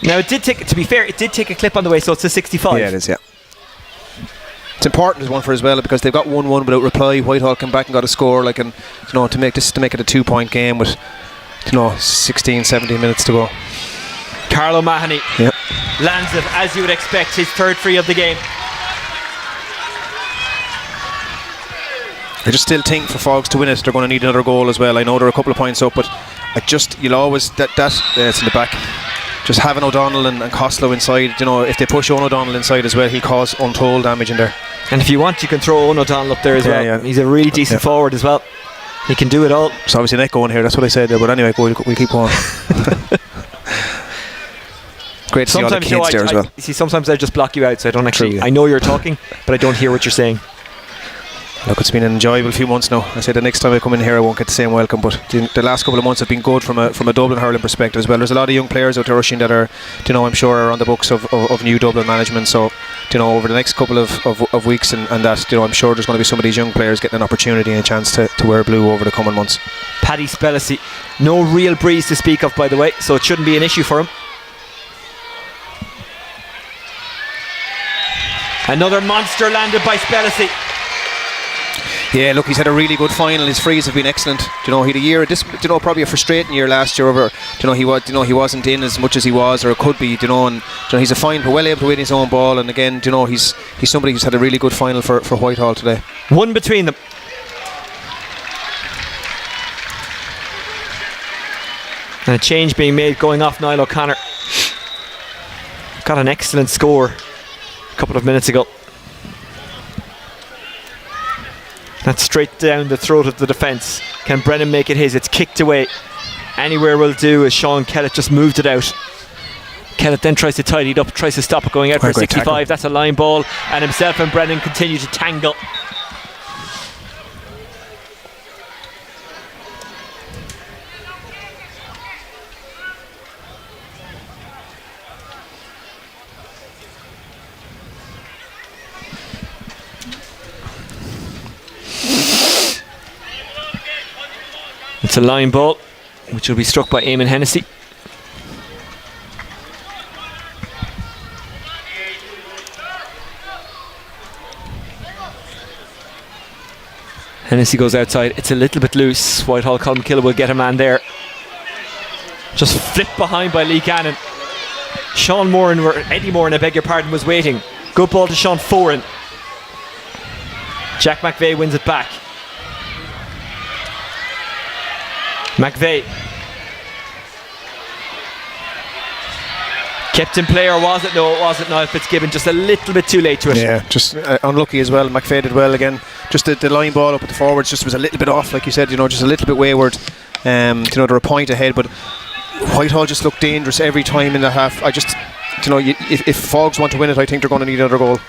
Now, to be fair, it did take a clip on the way, so it's a 65. Yeah, it is. Yeah. It's important as one for as well, because they've got 1-1 without reply. Whitehall came back and got a score, like, and to make it a 2-point game with 16-17 minutes to go. Carlo Mahoney lands it, as you would expect, his 3rd free of the game. I just still think for Faughs to win it, they're going to need another goal as well. I know they're a couple of points up, but you'll always it's in the back. Just having O'Donnell and Costello inside, if they push Owen O'Donnell inside as well, he'll cause untold damage in there. And if you want, you can throw Owen O'Donnell up there as well. Yeah. He's a really decent forward as well. He can do it all. There's obviously an echo in here, that's what I said there, but anyway, we'll keep going. Great to see all the kids there as well. Sometimes I just block you out, so I don't actually... I know you're talking, but I don't hear what you're saying. Look, it's been an enjoyable few months now. I say the next time I come in here I won't get the same welcome, but the last couple of months have been good from a Dublin hurling perspective as well. There's a lot of young players out there rushing that are, I'm sure are on the books of new Dublin management, so over the next couple of weeks and that, I'm sure there's going to be some of these young players getting an opportunity and a chance to wear blue over the coming months. Paddy Spellisy, no real breeze to speak of, by the way, so it shouldn't be an issue for him. Another monster landed by Spellisy. Yeah, look, he's had a really good final. His frees have been excellent. He had a year, probably a frustrating year last year. Over, he wasn't in as much as he was, or it could be. And he's a fine, but well able to win his own ball. And again, he's somebody who's had a really good final for Whitehall today. One between them. And a change being made, going off Niall O'Connor. Got an excellent score a couple of minutes ago. That's straight down the throat of the defence. Can Brennan make it his? It's kicked away. Anywhere will do, as Sean Kellett just moved it out. Kellett then tries to tidy it up, tries to stop it going out for a 65. Tackle. That's a line ball, and himself and Brennan continue to tangle. It's a line ball, which will be struck by Eamon Hennessy. Hennessy goes outside. It's a little bit loose. Whitehall Colmcille will get a man there. Just flipped behind by Lee Gannon. Sean Moran, or Eddie Moran, I beg your pardon, was waiting. Good ball to Sean Foran. Jack McVeigh wins it back. McVeigh. Kept in play, or was it? No, it wasn't. Niall Fitzgibbon just a little bit too late to it. Yeah, just unlucky as well. McVeigh did well again. Just the line ball up at the forwards just was a little bit off, like you said, just a little bit wayward. They're a point ahead, but Whitehall just looked dangerous every time in the half. I just, if Faughs want to win it, I think they're going to need another goal.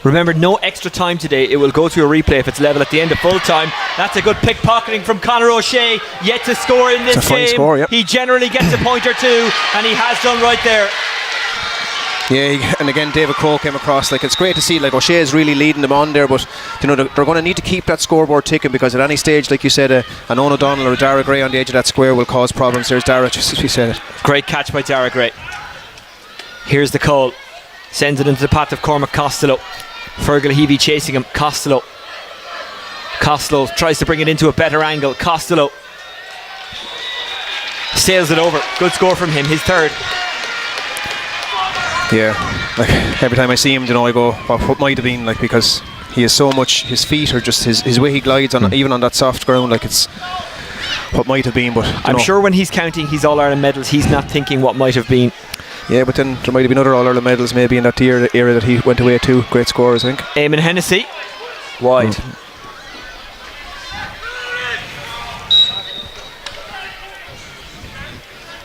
Remember, no extra time today. It will go to a replay if it's level at the end of full time. That's a good pickpocketing from Conor O'Shea. Yet to score in this game. Fine score, yeah. He generally gets a point or two, and he has done right there. Yeah, and again David Crowe came across. Like, it's great to see, like, O'Shea is really leading them on there, but they're going to need to keep that scoreboard ticking, because at any stage, like you said, an Owen O'Donnell or a Dara Gray on the edge of that square will cause problems. There's Dara, just as we said it. Great catch by Dara Gray. Here's the call. Sends it into the path of Cormac Costello. Fergal Heavey chasing him. Costello tries to bring it into a better angle. Costello sails it over. Good score from him, his third. Yeah, like every time I see him, I go, what might have been, like, because he has so much, his feet are just his way he glides on, even on that soft ground, like, it's what might have been. But I'm sure when he's counting his All-Ireland medals, he's not thinking what might have been. Yeah, but then there might have been other All-Ireland medals maybe in that era that he went away to. Great scorers, I think. Eamon Hennessy wide.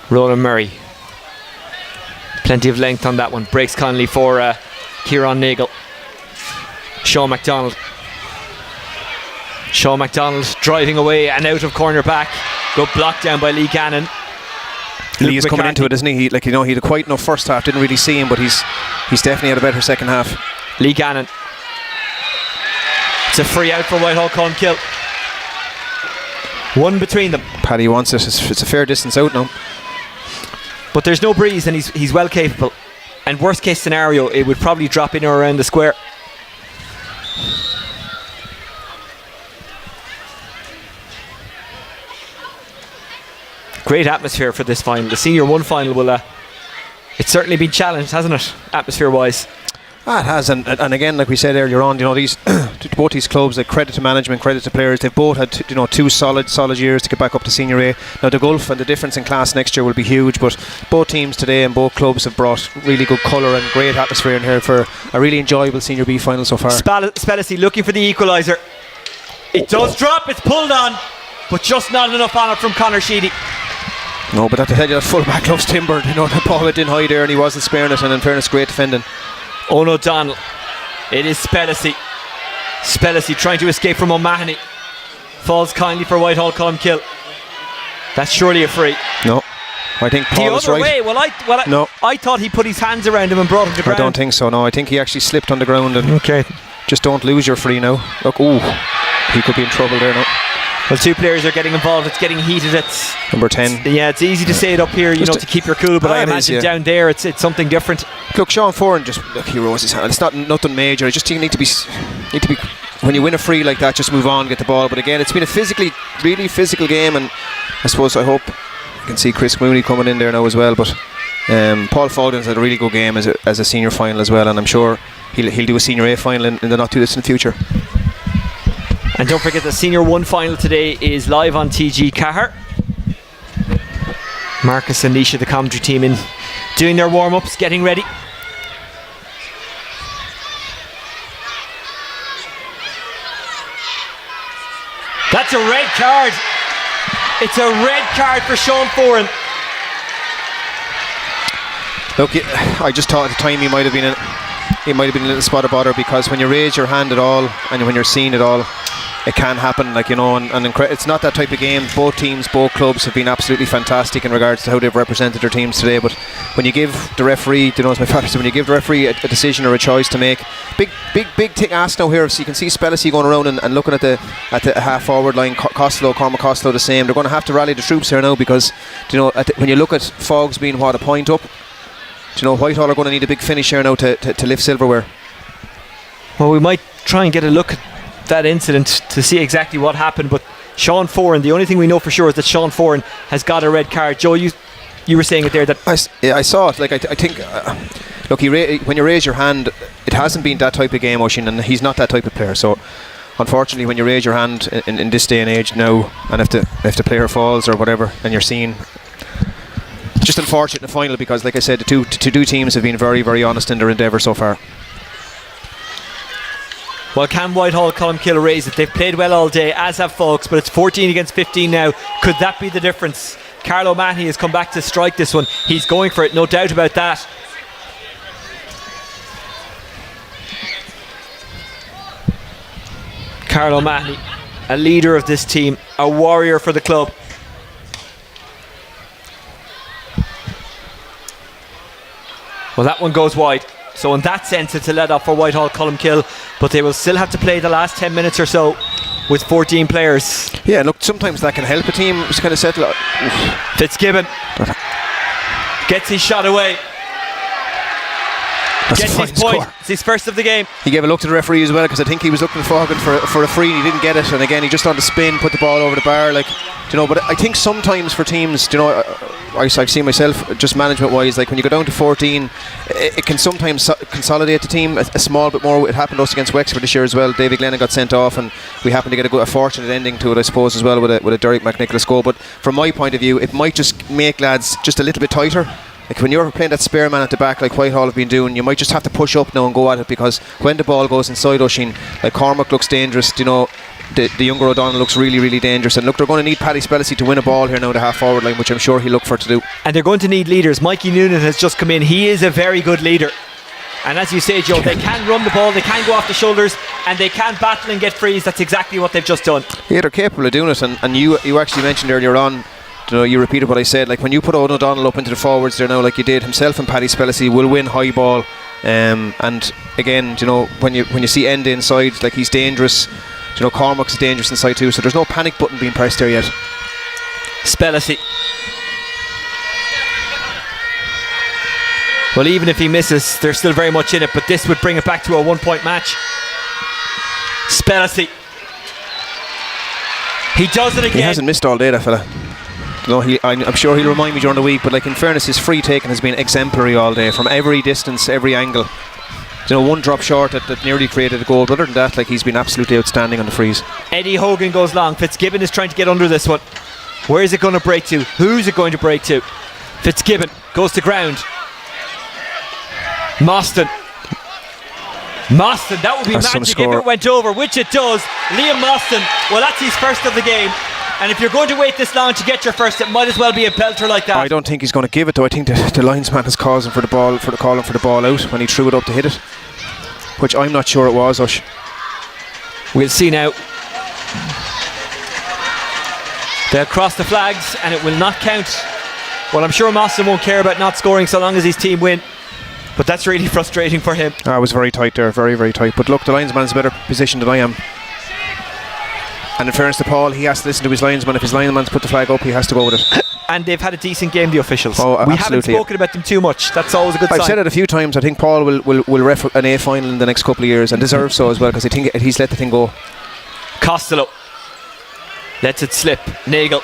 Roland Murray. Plenty of length on that one. Breaks kindly for Kieran Nagel. Sean MacDonald driving away and out of corner back. Good block down by Lee Gannon. Lee's coming into it, isn't he? He had a quite enough first half. Didn't really see him, but he's definitely had a better second half. Lee Gannon. It's a free out for Whitehall Colmcille. One between them. Paddy wants it. It's a fair distance out now. But there's no breeze, and he's well capable. And worst case scenario, it would probably drop in or around the square. Great atmosphere for this final. The Senior 1 final will it's certainly been challenged, hasn't it, atmosphere wise? It has, and again, like we said earlier on, these both these clubs, like, credit to management, credit to players. They've both had two solid years to get back up to Senior A. Now the gulf and the difference in class next year will be huge, but both teams today and both clubs have brought really good colour and great atmosphere in here for a really enjoyable Senior B final so far. Spellisy looking for the equaliser. It does drop, it's pulled on, but just not enough on it from Conor Sheedy. No, but that full back loves timber. The ball didn't hide there and he wasn't sparing it, and in fairness, great defending. Owen O'Donnell. It is Spellisy trying to escape from O'Mahony. Falls kindly for Whitehall Colmcille. That's surely a free. No, I think Paul is right. The other way. No. I thought he put his hands around him and brought him to ground. I don't think so. No, I think he actually slipped on the ground. And okay. Just don't lose your free now. Look, he could be in trouble there now. Well, two players are getting involved. It's getting heated. It's number 10. It's easy to say it up here, to keep your cool, but I imagine down there it's something different. Look, Sean Foran he rose his hand. It's not nothing major. You need to be when you win a free like that, just move on, get the ball. But again, it's been a really physical game, and I hope you can see Chris Mooney coming in there now as well. But Paul Fowden's had a really good game as a senior final as well, and I'm sure he'll do a Senior A final in the not too distant future. And don't forget the Senior 1 final today is live on TG Cahir. Marcus and Nisha, the commentary team, in doing their warm-ups, getting ready. That's a red card. It's a red card for Sean Foran. Look, I just thought at the time he might have been a little spot of bother, because when you raise your hand at all and when you're seen at all, it can happen, like, you know, and it's not that type of game. Both teams, both clubs have been absolutely fantastic in regards to how they've represented their teams today. But when you give the referee, you know, as my father said, when you give the referee a decision or a choice to make, big thing asked now here. So you can see Spellissy going around and looking at the half forward line. Cormac Costello the same. They're going to have to rally the troops here now, because, you know, when you look at Faughs being a point up, you know, Whitehall are going to need a big finish here now to lift silverware. Well, we might try and get a look at that incident to see exactly what happened, but Sean Foran, the only thing we know for sure is that Sean Foran has got a red card. Joe, you were saying it there that I saw it. Like, I think look, when you raise your hand, it hasn't been that type of game, Oisin, and he's not that type of player. So unfortunately, when you raise your hand in this day and age now, and if the player falls or whatever, and you're seen, just unfortunate in the final, because like I said, the two teams have been very, very honest in their endeavour so far. Well, can Whitehall Colmcille raise it? They've played well all day, as have Faughs, but it's 14 against 15 now. Could that be the difference? Carlo O'Mahony has come back to strike this one. He's going for it, no doubt about that. Carlo O'Mahony, a leader of this team, a warrior for the club. Well, that one goes wide. So in that sense, it's a let-off for Whitehall Colmcille, but they will still have to play the last 10 minutes or so with 14 players. Yeah, look, sometimes that can help a team just kind of settle. Fitzgibbon gets his shot away. Gets his point. It's his first of the game. He gave a look to the referee as well, because I think he was looking for a free and he didn't get it, and again he just on the spin put the ball over the bar, like, you know. But I think sometimes for teams, you know, I've seen myself, just management wise, like when you go down to 14, it can sometimes consolidate the team a small bit more. It happened to us against Wexford this year as well. David Glennon got sent off, and we happened to get a fortunate ending to it, I suppose, as well, with a Derek McNicholas goal. But from my point of view, it might just make lads just a little bit tighter. Like when you're playing that spare man at the back, like Whitehall have been doing, you might just have to push up now and go at it, because when the ball goes inside Oisin, like Cormac looks dangerous, you know, the younger O'Donnell looks really, really dangerous, and look, they're going to need Paddy Spellissy to win a ball here now at the half forward line, which I'm sure he'll look for to do. And they're going to need leaders. Mikey Noonan has just come in. He is a very good leader, and as you say, Joe, they can run the ball, they can go off the shoulders, and they can battle and get frees. That's exactly what they've just done. Yeah, they're capable of doing it, and you actually mentioned earlier on, you know, you repeated what I said, like when you put Owen O'Donnell up into the forwards there now, like you did, himself and Paddy Spellissy will win high ball, and again, you know, when you see Enda inside, like he's dangerous, you know, Cormac's dangerous inside too, so there's no panic button being pressed there yet. Spellissy, well, even if he misses, they're still very much in it, but this would bring it back to a 1-point match. Spellissy, he does it again. He hasn't missed all day, that fella. No, I'm sure he'll remind me during the week, but like in fairness, his free taking has been exemplary all day, from every distance, every angle. You know, one drop short that nearly created a goal, but other than that, like, he's been absolutely outstanding on the frees. Eddie Hogan goes long. Fitzgibbon is trying to get under this one. Where is it going to break to? Who's it going to break to? Fitzgibbon goes to ground. Mostyn, that would be that's magic if it went over, which it does. Liam Mostyn, well, that's his first of the game. And if you're going to wait this long to get your first, it might as well be a pelter like that. I don't think he's going to give it, though. I think the linesman is calling for the ball out when he threw it up to hit it, which I'm not sure it was, Ush. We'll see now. They'll cross the flags and it will not count. Well, I'm sure Mostyn won't care about not scoring so long as his team win, but that's really frustrating for him. It was very tight there, very, very tight. But look, the linesman's in a better position than I am. And in fairness to Paul, he has to listen to his linesman. If his linesman's put the flag up, he has to go with it. And they've had a decent game, the officials. Oh, we haven't spoken about them too much. That's always a good sign. I've said it a few times. I think Paul will ref an A final in the next couple of years, and deserves so as well, because I think he's let the thing go. Costello lets it slip. Nagel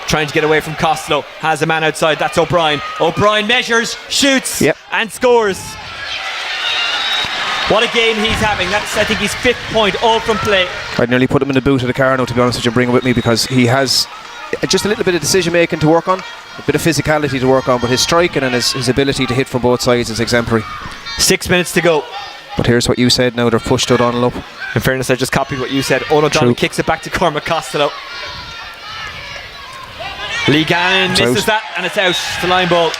trying to get away from Costello. Has a man outside. That's O'Brien. O'Brien measures, shoots, and scores. What a game he's having. That's, I think, his 5th point, all from play. I'd nearly put him in the boot of the car now, to be honest with you, and bring him with me, because he has just a little bit of decision making to work on, a bit of physicality to work on, but his striking and his ability to hit from both sides is exemplary. 6 minutes to go. But here's what you said now, they've pushed O'Donnell up. In fairness, I just copied what you said. O'Donnell kicks it back to Cormac Costello. Lee Gannon misses that, and it's out. The line ball.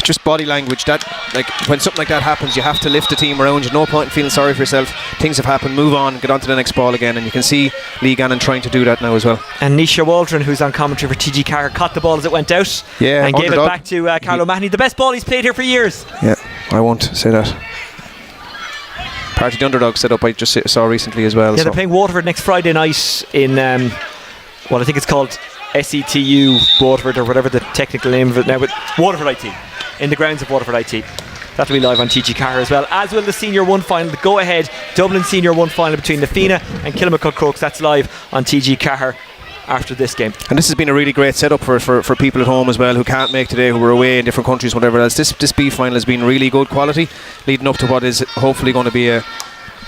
just body language. That, like, when something like that happens, you have to lift the team around you. No point in feeling sorry for yourself. Things have happened, move on, get on to the next ball again. And you can see Lee Gannon trying to do that now as well. And Nisha Waldron, who's on commentary for TG Carr, caught the ball as it went out, and gave it back to Carlo O'Mahony. The best ball he's played here for years. Yeah, I won't say that. Part of the underdog set up I just saw recently as well. Yeah, they're playing Waterford next Friday night in I think it's called SETU Waterford, or whatever the technical name of it now, but Waterford IT, in the grounds of Waterford IT. That'll be live on TG Carr as well, as will the Senior 1 final, the go-ahead Dublin Senior 1 final between the Fina and Kilmacud Crokes. That's live on TG Carr after this game. And this has been a really great setup for people at home as well who can't make today, who were away in different countries, whatever else. This B final has been really good quality, leading up to what is hopefully going to be a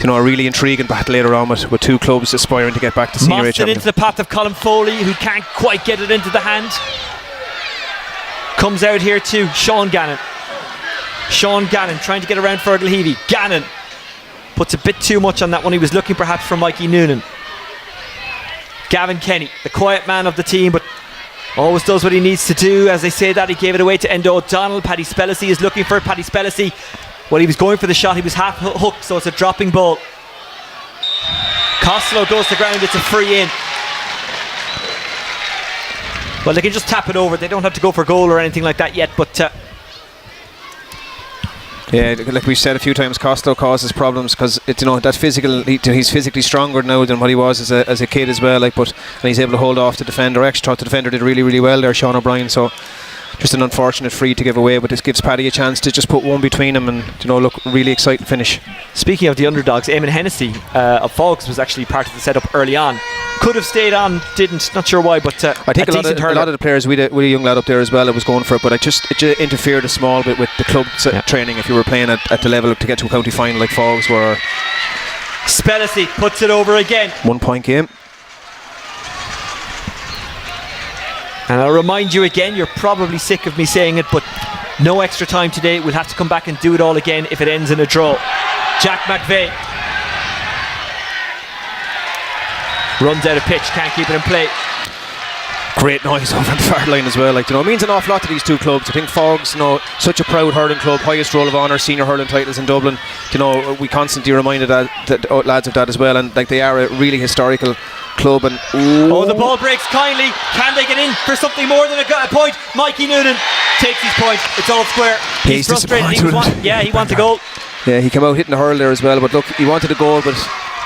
really intriguing battle later on with two clubs aspiring to get back to Senior A championship. Into the path of Colin Foley, who can't quite get it into the hand. Comes out here to Sean Gannon. Sean Gannon trying to get around Fergal Heavey. Gannon puts a bit too much on that one. He was looking perhaps for Mikey Noonan. Gavin Kenny, the quiet man of the team, but always does what he needs to do. As they say that, he gave it away to Endo O'Donnell. Paddy Spellisy is looking for it. Paddy Spellisy, well, he was going for the shot. He was half hooked, so it's a dropping ball. Costello goes to the ground. It's a free in. Well, they can just tap it over. They don't have to go for goal or anything like that yet, but yeah, like we've said a few times, Costello causes problems because that physical. He's physically stronger now than what he was as a kid as well. And he's able to hold off the defender. I actually thought the defender did really, really well there, Sean O'Brien. So just an unfortunate free to give away, but this gives Paddy a chance to just put one between them and look really exciting finish. Speaking of the underdogs, Eamon Hennessy of Faughs was actually part of the setup early on. Could have stayed on, didn't. Not sure why, but I think a lot of the players, we had a young lad up there as well that was going for it, but it just interfered a small bit with the club training if you were playing at the level to get to a county final like Faughs were. Spellisy puts it over again. 1 point game. And I'll remind you again, you're probably sick of me saying it, but no extra time today. We'll have to come back and do it all again if it ends in a draw. Jack McVeigh runs out of pitch, can't keep it in play. Great noise over the far line as well. It means an awful lot to these two clubs. I think Faughs, such a proud hurling club, highest roll of honour, senior hurling titles in Dublin. We constantly reminded that lads of that as well, and they are a really historical club. And the ball breaks kindly. Can they get in for something more than a point? Mikey Noonan takes his point. It's all square. He's frustrated. He wants a goal. Yeah, he came out hitting the hurl there as well. But look, he wanted a goal, but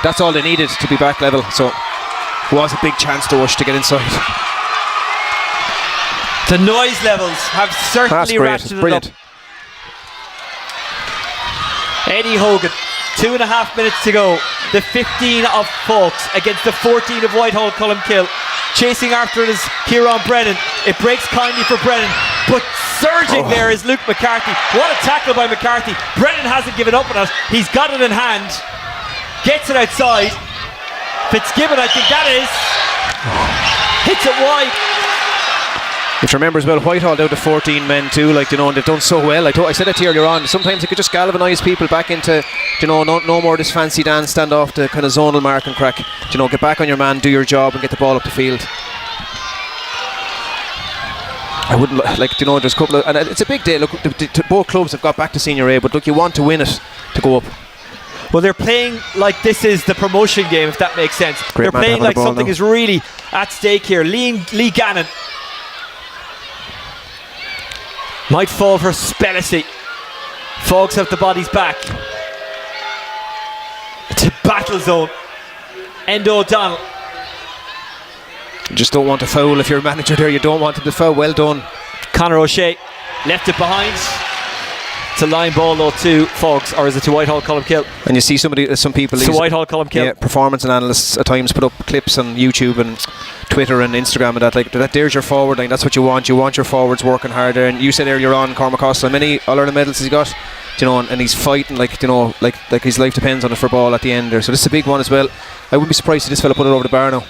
that's all they needed to be back level. So it was a big chance to Ush to get inside. The noise levels have certainly ratcheted it up. Eddie Hogan, 2.5 minutes to go. The 15 of Faughs against the 14 of Whitehall Colmcille. Chasing after it is Kieran Brennan. It breaks kindly for Brennan, but surging there is Luke McCarthy. What a tackle by McCarthy. Brennan hasn't given up on it. He's got it in hand. Gets it outside. Fitzgibbon, I think that is. Hits it wide. If you remember as well, Whitehall down to 14 men too, and they've done so well. I said it to you earlier on, sometimes it could just galvanise people back into, no more this fancy dance, stand off the kind of zonal mark and crack. Get back on your man, do your job and get the ball up the field. I wouldn't there's a couple of, and it's a big day. Look, both clubs have got back to Senior A, but look, you want to win it to go up. Well, they're playing like this is the promotion game, if that makes sense. They're playing like something is really at stake here. Lee Gannon might fall for Spellisy. Faughs have the bodies back to battle zone. Endo O'Donnell. You just don't want a foul if you're a manager there. You don't want him to foul. Well done. Conor O'Shea left it behind. It's a line ball though to Faughs, or is it to Whitehall Colmcille? And you see some people. To Whitehall Colmcille. Yeah, performance and analysts at times put up clips on YouTube and Twitter and Instagram and that there's your forward line. That's what you want. You want your forwards working harder. And you said earlier on, Cormac Costello, how many All-Ireland medals has he got? And he's fighting like his life depends on it for ball at the end there. So this is a big one as well. I wouldn't be surprised if this fella put it over the bar now.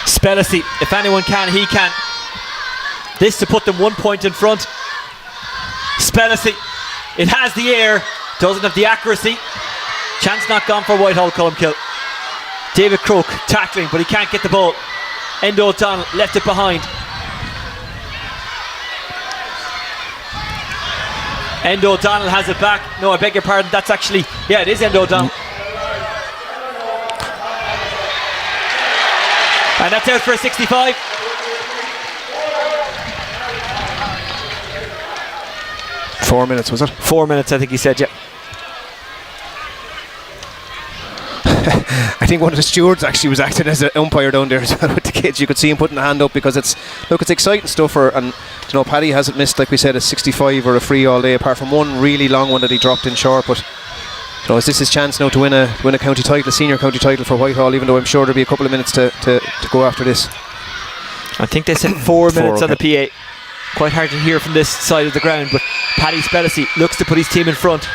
Spellisy, if anyone can, he can. This to put them 1 point in front. Spellisy, it has the air, doesn't have the accuracy. Chance not gone for Whitehall Colmcille. David Croke tackling, but he can't get the ball. Endo O'Donnell left it behind. Endo O'Donnell has it back. No, I beg your pardon. That's actually, yeah, it is Endo O'Donnell. And that's out for a 65. Four minutes, was it? 4 minutes, I think he said, yeah. I think one of the stewards actually was acting as an umpire down there as well with the kids. You could see him putting a hand up because it's exciting stuff. And Paddy hasn't missed, like we said, a 65 or a free all day, apart from one really long one that he dropped in short. But is this his chance now to win a county title, a senior county title for Whitehall? Even though I'm sure there'll be a couple of minutes to go after this. I think they said 4 minutes on the PA. Quite hard to hear from this side of the ground, but Paddy Spellisy looks to put his team in front.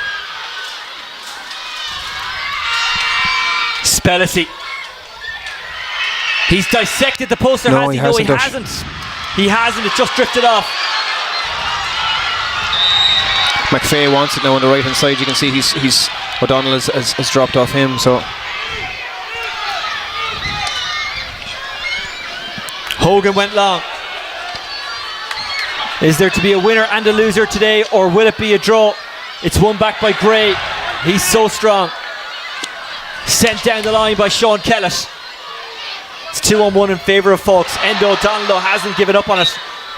Spellisy. He's dissected the poster, has he? No, he hasn't. He hasn't, it just drifted off. McFay wants it now on the right hand side. You can see he's O'Donnell has dropped off him, so Hogan went long. Is there to be a winner and a loser today, or will it be a draw? It's won back by Gray. He's so strong. Sent down the line by Sean Kellett. It's 2-on-1 in favour of Faughs. Endo O'Donnell hasn't given up on it.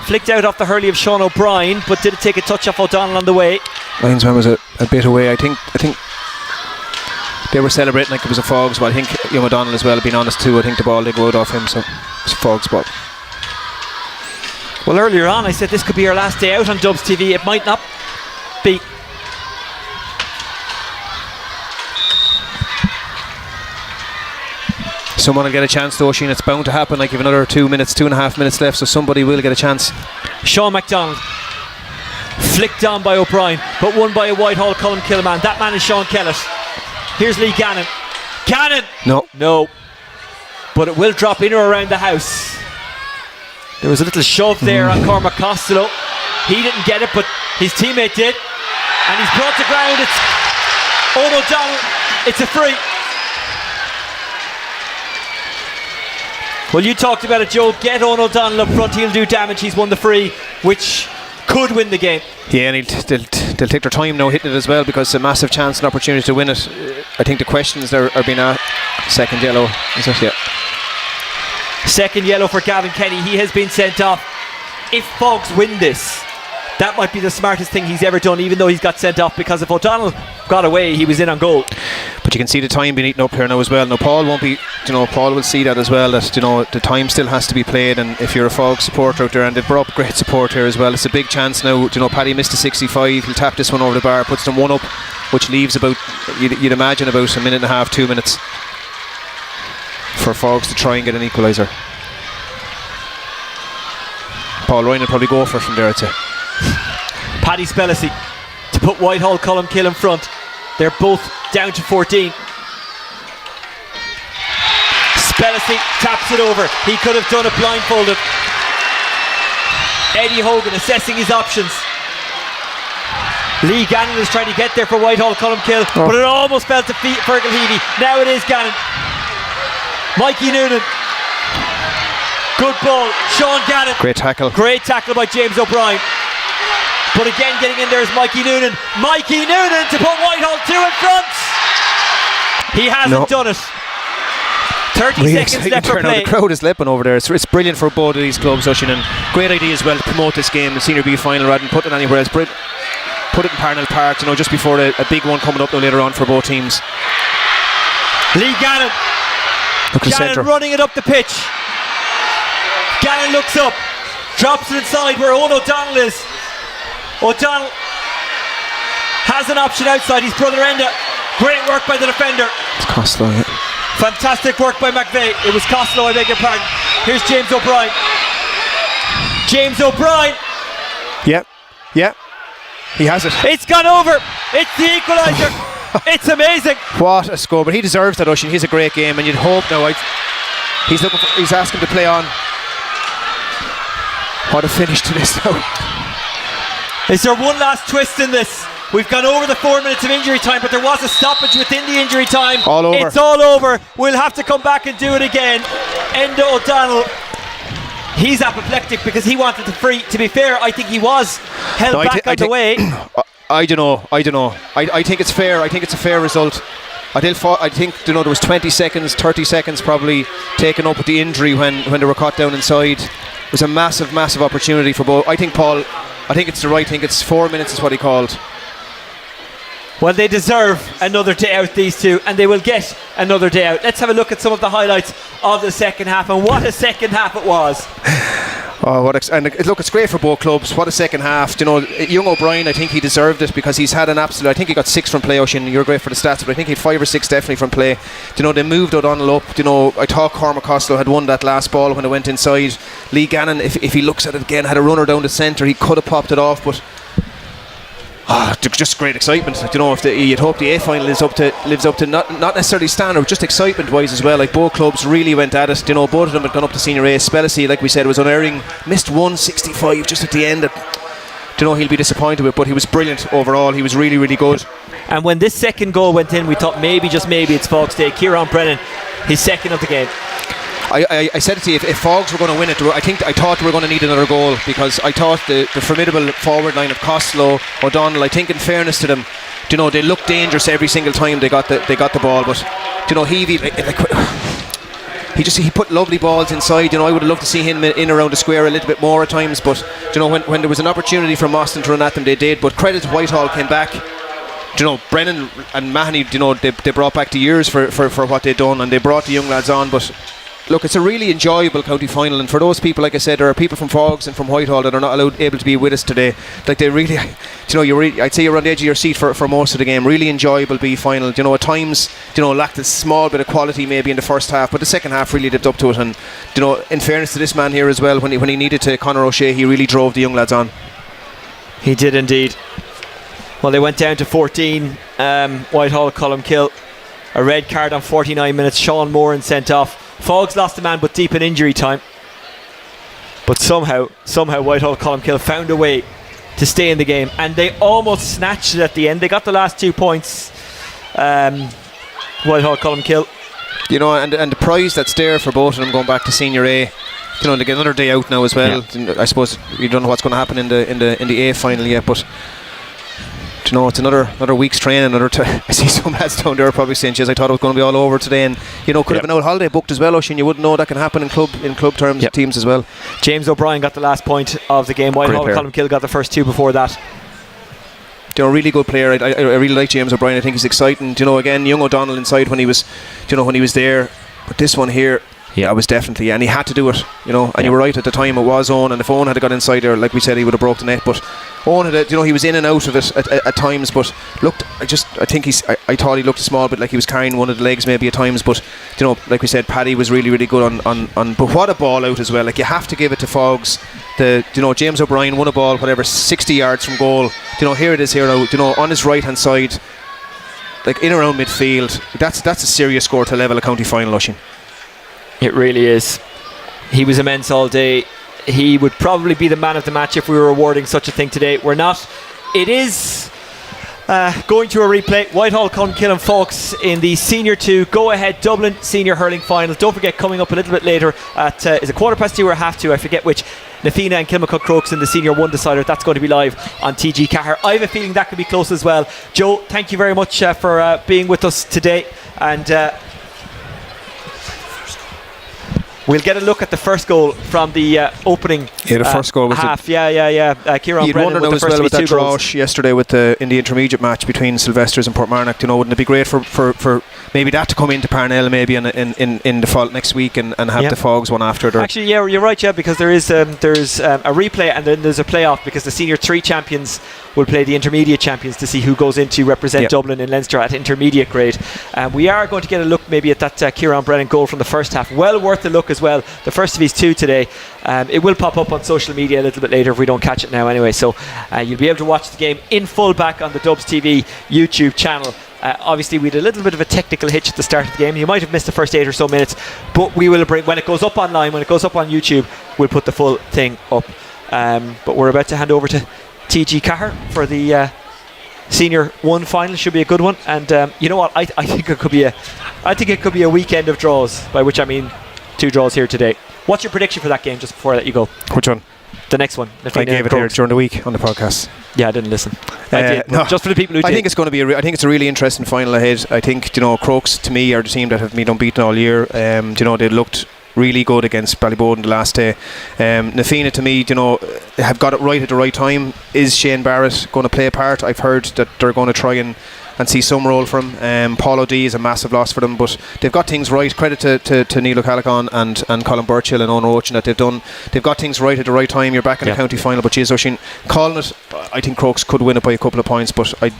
Flicked out off the hurley of Sean O'Brien, but did it take a touch off O'Donnell on the way? Linesman was a bit away. I think they were celebrating like it was a Faughs, but I think O'Donnell as well, being honest too. I think the ball did go out off him, so it's a Faughs ball. Well, earlier on I said this could be our last day out on Dubs TV. It might not be. Someone will get a chance though, Sheen. It's bound to happen. Like you've another 2.5 minutes left, so somebody will get a chance. Sean MacDonald flicked on by O'Brien, but won by a Whitehall Colmcille man. That man is Sean Kellett. Here's Lee Gannon. Gannon! No. But it will drop in or around the house. There was a little shove there on Cormac Costello. He didn't get it, but his teammate did. And he's brought to ground. It's Owen O'Donnell. It's a free. Well, you talked about it, Joe. Get Owen O'Donnell up front. He'll do damage. He's won the free, which could win the game. Yeah, and they'll take their time now hitting it as well, because it's a massive chance and opportunity to win it. I think the questions are being asked. Second yellow. Is it? Yeah. Second yellow for Gavin Kenny. He has been sent off. If Faughs win this, that might be the smartest thing he's ever done, even though he's got sent off, because if O'Donnell got away, he was in on goal. But you can see the time being eaten up here now as well. Now Paul won't be, Paul will see that as well, that the time still has to be played. And if you're a Faughs supporter out there, and they've brought up great support here as well, it's a big chance now. Paddy missed a 65. He'll tap this one over the bar, puts them one up, which leaves about, you'd imagine, about a minute and a half, 2 minutes for Faughs to try and get an equaliser. Paul Ryan will probably go for it from there, I'd say. Paddy Spellisy to put Whitehall Colmcille in front. They're both down to 14. Spellisy taps it over. He could have done it blindfolded. Eddie Hogan assessing his options. Lee Gannon is trying to get there for Whitehall Colmcille, but it almost fell to Fergal Heavey. Now it is Gannon. Mikey Noonan. Good ball. Sean Gannon. Great tackle. Great tackle by James O'Brien. But again, getting in there is Mikey Noonan. Mikey Noonan to put Whitehall 2 in front. He hasn't done it. 30 really seconds left for play. The crowd is leaping over there. It's brilliant for both of these clubs, Oisín, and great idea as well to promote this game, the Senior B final, rather than put it anywhere else. Put it in Parnell Park, just before a big one coming up now later on for both teams. Lee Gannon. Gannon running it up the pitch. Gannon looks up, drops it inside where Owen O'Donnell is. O'Donnell has an option outside. His brother Enda. Great work by the defender. It's Costello, yeah. Fantastic work by McVeigh. It was Costello, I beg your pardon. Here's James O'Brien. James O'Brien. Yep. He has it. It's gone over. It's the equaliser. It's amazing. What a score! But he deserves that, Oisín. He's a great game, and you'd hope now. He's asking to play on. What a finish to this now. Is there one last twist in this? We've gone over the 4 minutes of injury time, but there was a stoppage within the injury time. All over. It's all over. We'll have to come back and do it again. Enda O'Donnell, he's apoplectic because he wanted the free. To be fair, I think he was held back on the way. I don't know. I think it's fair. I think it's a fair result. I think there was 20 seconds, 30 seconds probably taken up with the injury when they were caught down inside. It was a massive opportunity for both. I think it's the right thing. It's 4 minutes is what he called. Well, they deserve another day out, these two, and they will get another day out. Let's have a look at some of the highlights of the second half, and what a second half it was. It's great for both clubs. What a second half. Young O'Brien, I think he deserved it because he's had an absolute. I think he got 6 from play. Ocean, you're great for the stats, but I think he had 5 or 6 definitely from play. They moved O'Donnell up. I thought Colmcille had won that last ball when it went inside. Lee Gannon, if he looks at it again, had a runner down the centre. He could have popped it off, but just great excitement. You'd hope the A final lives up to not necessarily standard, just excitement wise as well. Like both clubs really went at it. Both of them had gone up to senior A. Spellacy, like we said, was unerring. Missed 165 just at the end. He'll be disappointed with, but he was brilliant overall. He was really, really good. And when this second goal went in, we thought maybe, just maybe, it's Faughs Day. Kieran Brennan, his second of the game. I said it to you, if Faughs were going to win it, I thought we were going to need another goal, because I thought the formidable forward line of Costello, O'Donnell, I think in fairness to them, they looked dangerous every single time they got the ball, but he put lovely balls inside. I would have loved to see him in around the square a little bit more at times, but when there was an opportunity for Moston to run at them, they did. But credit to Whitehall, came back. Brennan and Mahoney, they brought back the years for what they'd done, and they brought the young lads on. But look, it's a really enjoyable county final, and for those people, like I said, there are people from Faughs and from Whitehall that are not able to be with us today. Like, they really, I'd say you're on the edge of your seat for most of the game. Really enjoyable B final. At times, lacked a small bit of quality maybe in the first half, but the second half really lived up to it. And in fairness to this man here as well, when he needed to, Conor O'Shea, he really drove the young lads on. He did indeed. Well, they went down to 14. Whitehall, Colmcille, a red card on 49 minutes. Sean Moran sent off. Faughs lost a man, but deep in injury time. But somehow Whitehall, Colmcille found a way to stay in the game, and they almost snatched it at the end. They got the last 2 points. Whitehall, Colmcille. And the prize that's there for both of them going back to senior A. They get another day out now as well. Yeah. I suppose you don't know what's going to happen in the A final yet, but it's another week's training. I see some lads down there probably saying, "Jeez, I thought it was going to be all over today." And could have an old holiday booked as well, Ocean. You wouldn't know that can happen in club terms, teams as well. James O'Brien got the last point of the game. Whitehall, Colmcille got the first 2 before that. Really good player. I really like James O'Brien. I think he's exciting. Again, young O'Donnell inside when he was there. But this one here, I was definitely, and he had to do it. And you were right, at the time it was Owen, and if Owen had got inside there, like we said, he would have broke the net. But Owen had, he was in and out of it at times. But looked, I thought he looked small, but like he was carrying one of the legs maybe at times. But like we said, Paddy was really, really good on. But what a ball out as well. Like, you have to give it to Faughs. James O'Brien won a ball, 60 yards from goal. Here it is here now. On his right hand side, like in around midfield. That's a serious score to level a county final, Ocean. It really is. He was immense all day. He would probably be the man of the match if we were awarding such a thing today. We're not. It is going to a replay. Whitehall, Colmcille and Faughs in the Senior 2 Go Ahead Dublin Senior Hurling Final. Don't forget, coming up a little bit later at is it 2:15 or 2:30? I forget which. Nafina and Kilmacud Crokes in the Senior 1 decider. That's going to be live on TG Cahir. I have a feeling that could be close as well. Joe, thank you very much for being with us today, and we'll get a look at the first goal from the opening the first goal was half. Kieran you'd Brennan wonder with now the as well with that draw goals yesterday in the intermediate match between Sylvester's and Portmarnock. Wouldn't it be great for maybe that to come into Parnell maybe in the fall next week and have the Faughs one after? Actually, you're right, because there's a replay and then there's a playoff, because the Senior 3 champions will play the intermediate champions to see who goes in to represent Dublin in Leinster at intermediate grade. We are going to get a look maybe at that Kieran Brennan goal from the first half. Well worth a look as well. The first of his 2 today. It will pop up on social media a little bit later if we don't catch it now anyway. So you'll be able to watch the game in full back on the Dubs TV YouTube channel. Obviously, we had a little bit of a technical hitch at the start of the game. You might have missed the first 8 or so minutes, but we will bring, when it goes up online, when it goes up on YouTube, we'll put the full thing up. But we're about to hand over to TG Cahir for the Senior 1 final. Should be a good one, and you know what? I think it could be a weekend of draws, by which I mean 2 draws here today. What's your prediction for that game, just before I let you go? Which one? the next one. I gave it here during the week on the podcast. Yeah, I didn't listen. I did. No, just for the people who did. I think it's going to be. I think it's a really interesting final ahead. I think Crokes to me are the team that have been unbeaten all year. They looked really good against Ballyboden the last day. Nafina to me, have got it right at the right time. Is Shane Barrett going to play a part? I've heard that they're going to try and see some role from him. Paul O'D is a massive loss for them, but they've got things right. Credit to Neil O'Callaghan and Colin Burchill and Owen Roachin that they've got things right at the right time. You're back in the county final, but geez, Oisín, calling it, I think Crokes could win it by a couple of points, but I'd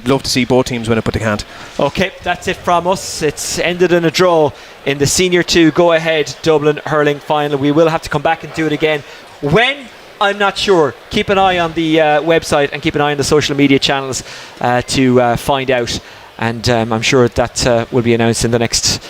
love to see both teams win it, but they can't. Okay, that's it from us. It's ended in a draw in the Senior 2 Go Ahead Dublin Hurling final. We will have to come back and do it again. When? I'm not sure. Keep an eye on the website and keep an eye on the social media channels to find out, and I'm sure that will be announced in the next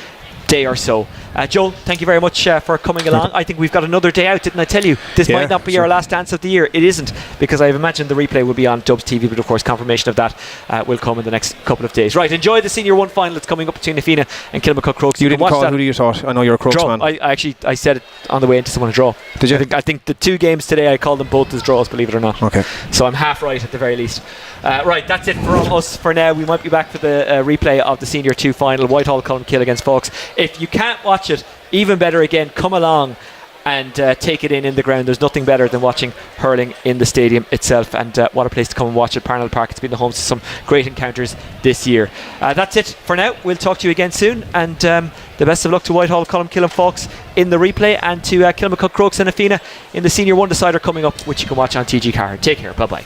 day or so. Joel, thank you very much for coming along. I think we've got another day out, didn't I tell you? This might not be our last dance of the year. It isn't, because I've imagined the replay will be on Dubs TV, but of course confirmation of that will come in the next couple of days. Right, enjoy the Senior 1 final that's coming up between Nafina and Kilmacud Crokes. You didn't call. Who do you thought? I know you're a Crokes draw. man. I said it on the way into someone a draw. Did you? I think the 2 games today I called them both as draws, believe it or not. Okay. So I'm half right at the very least. Right, that's it from us for now. We might be back for the replay of the Senior 2 final, Whitehall Colmcille against Faughs. If you can't watch it, even better again, come along and take it in the ground. There's nothing better than watching hurling in the stadium itself, and what a place to come and watch at Parnell Park. It's been the home to some great encounters this year. That's it for now. We'll talk to you again soon, and the best of luck to Whitehall, Colmcille and Faughs in the replay, and to Kilmacud Crokes and Nafina in the Senior 1 decider coming up, which you can watch on TG Car. Take care. Bye bye.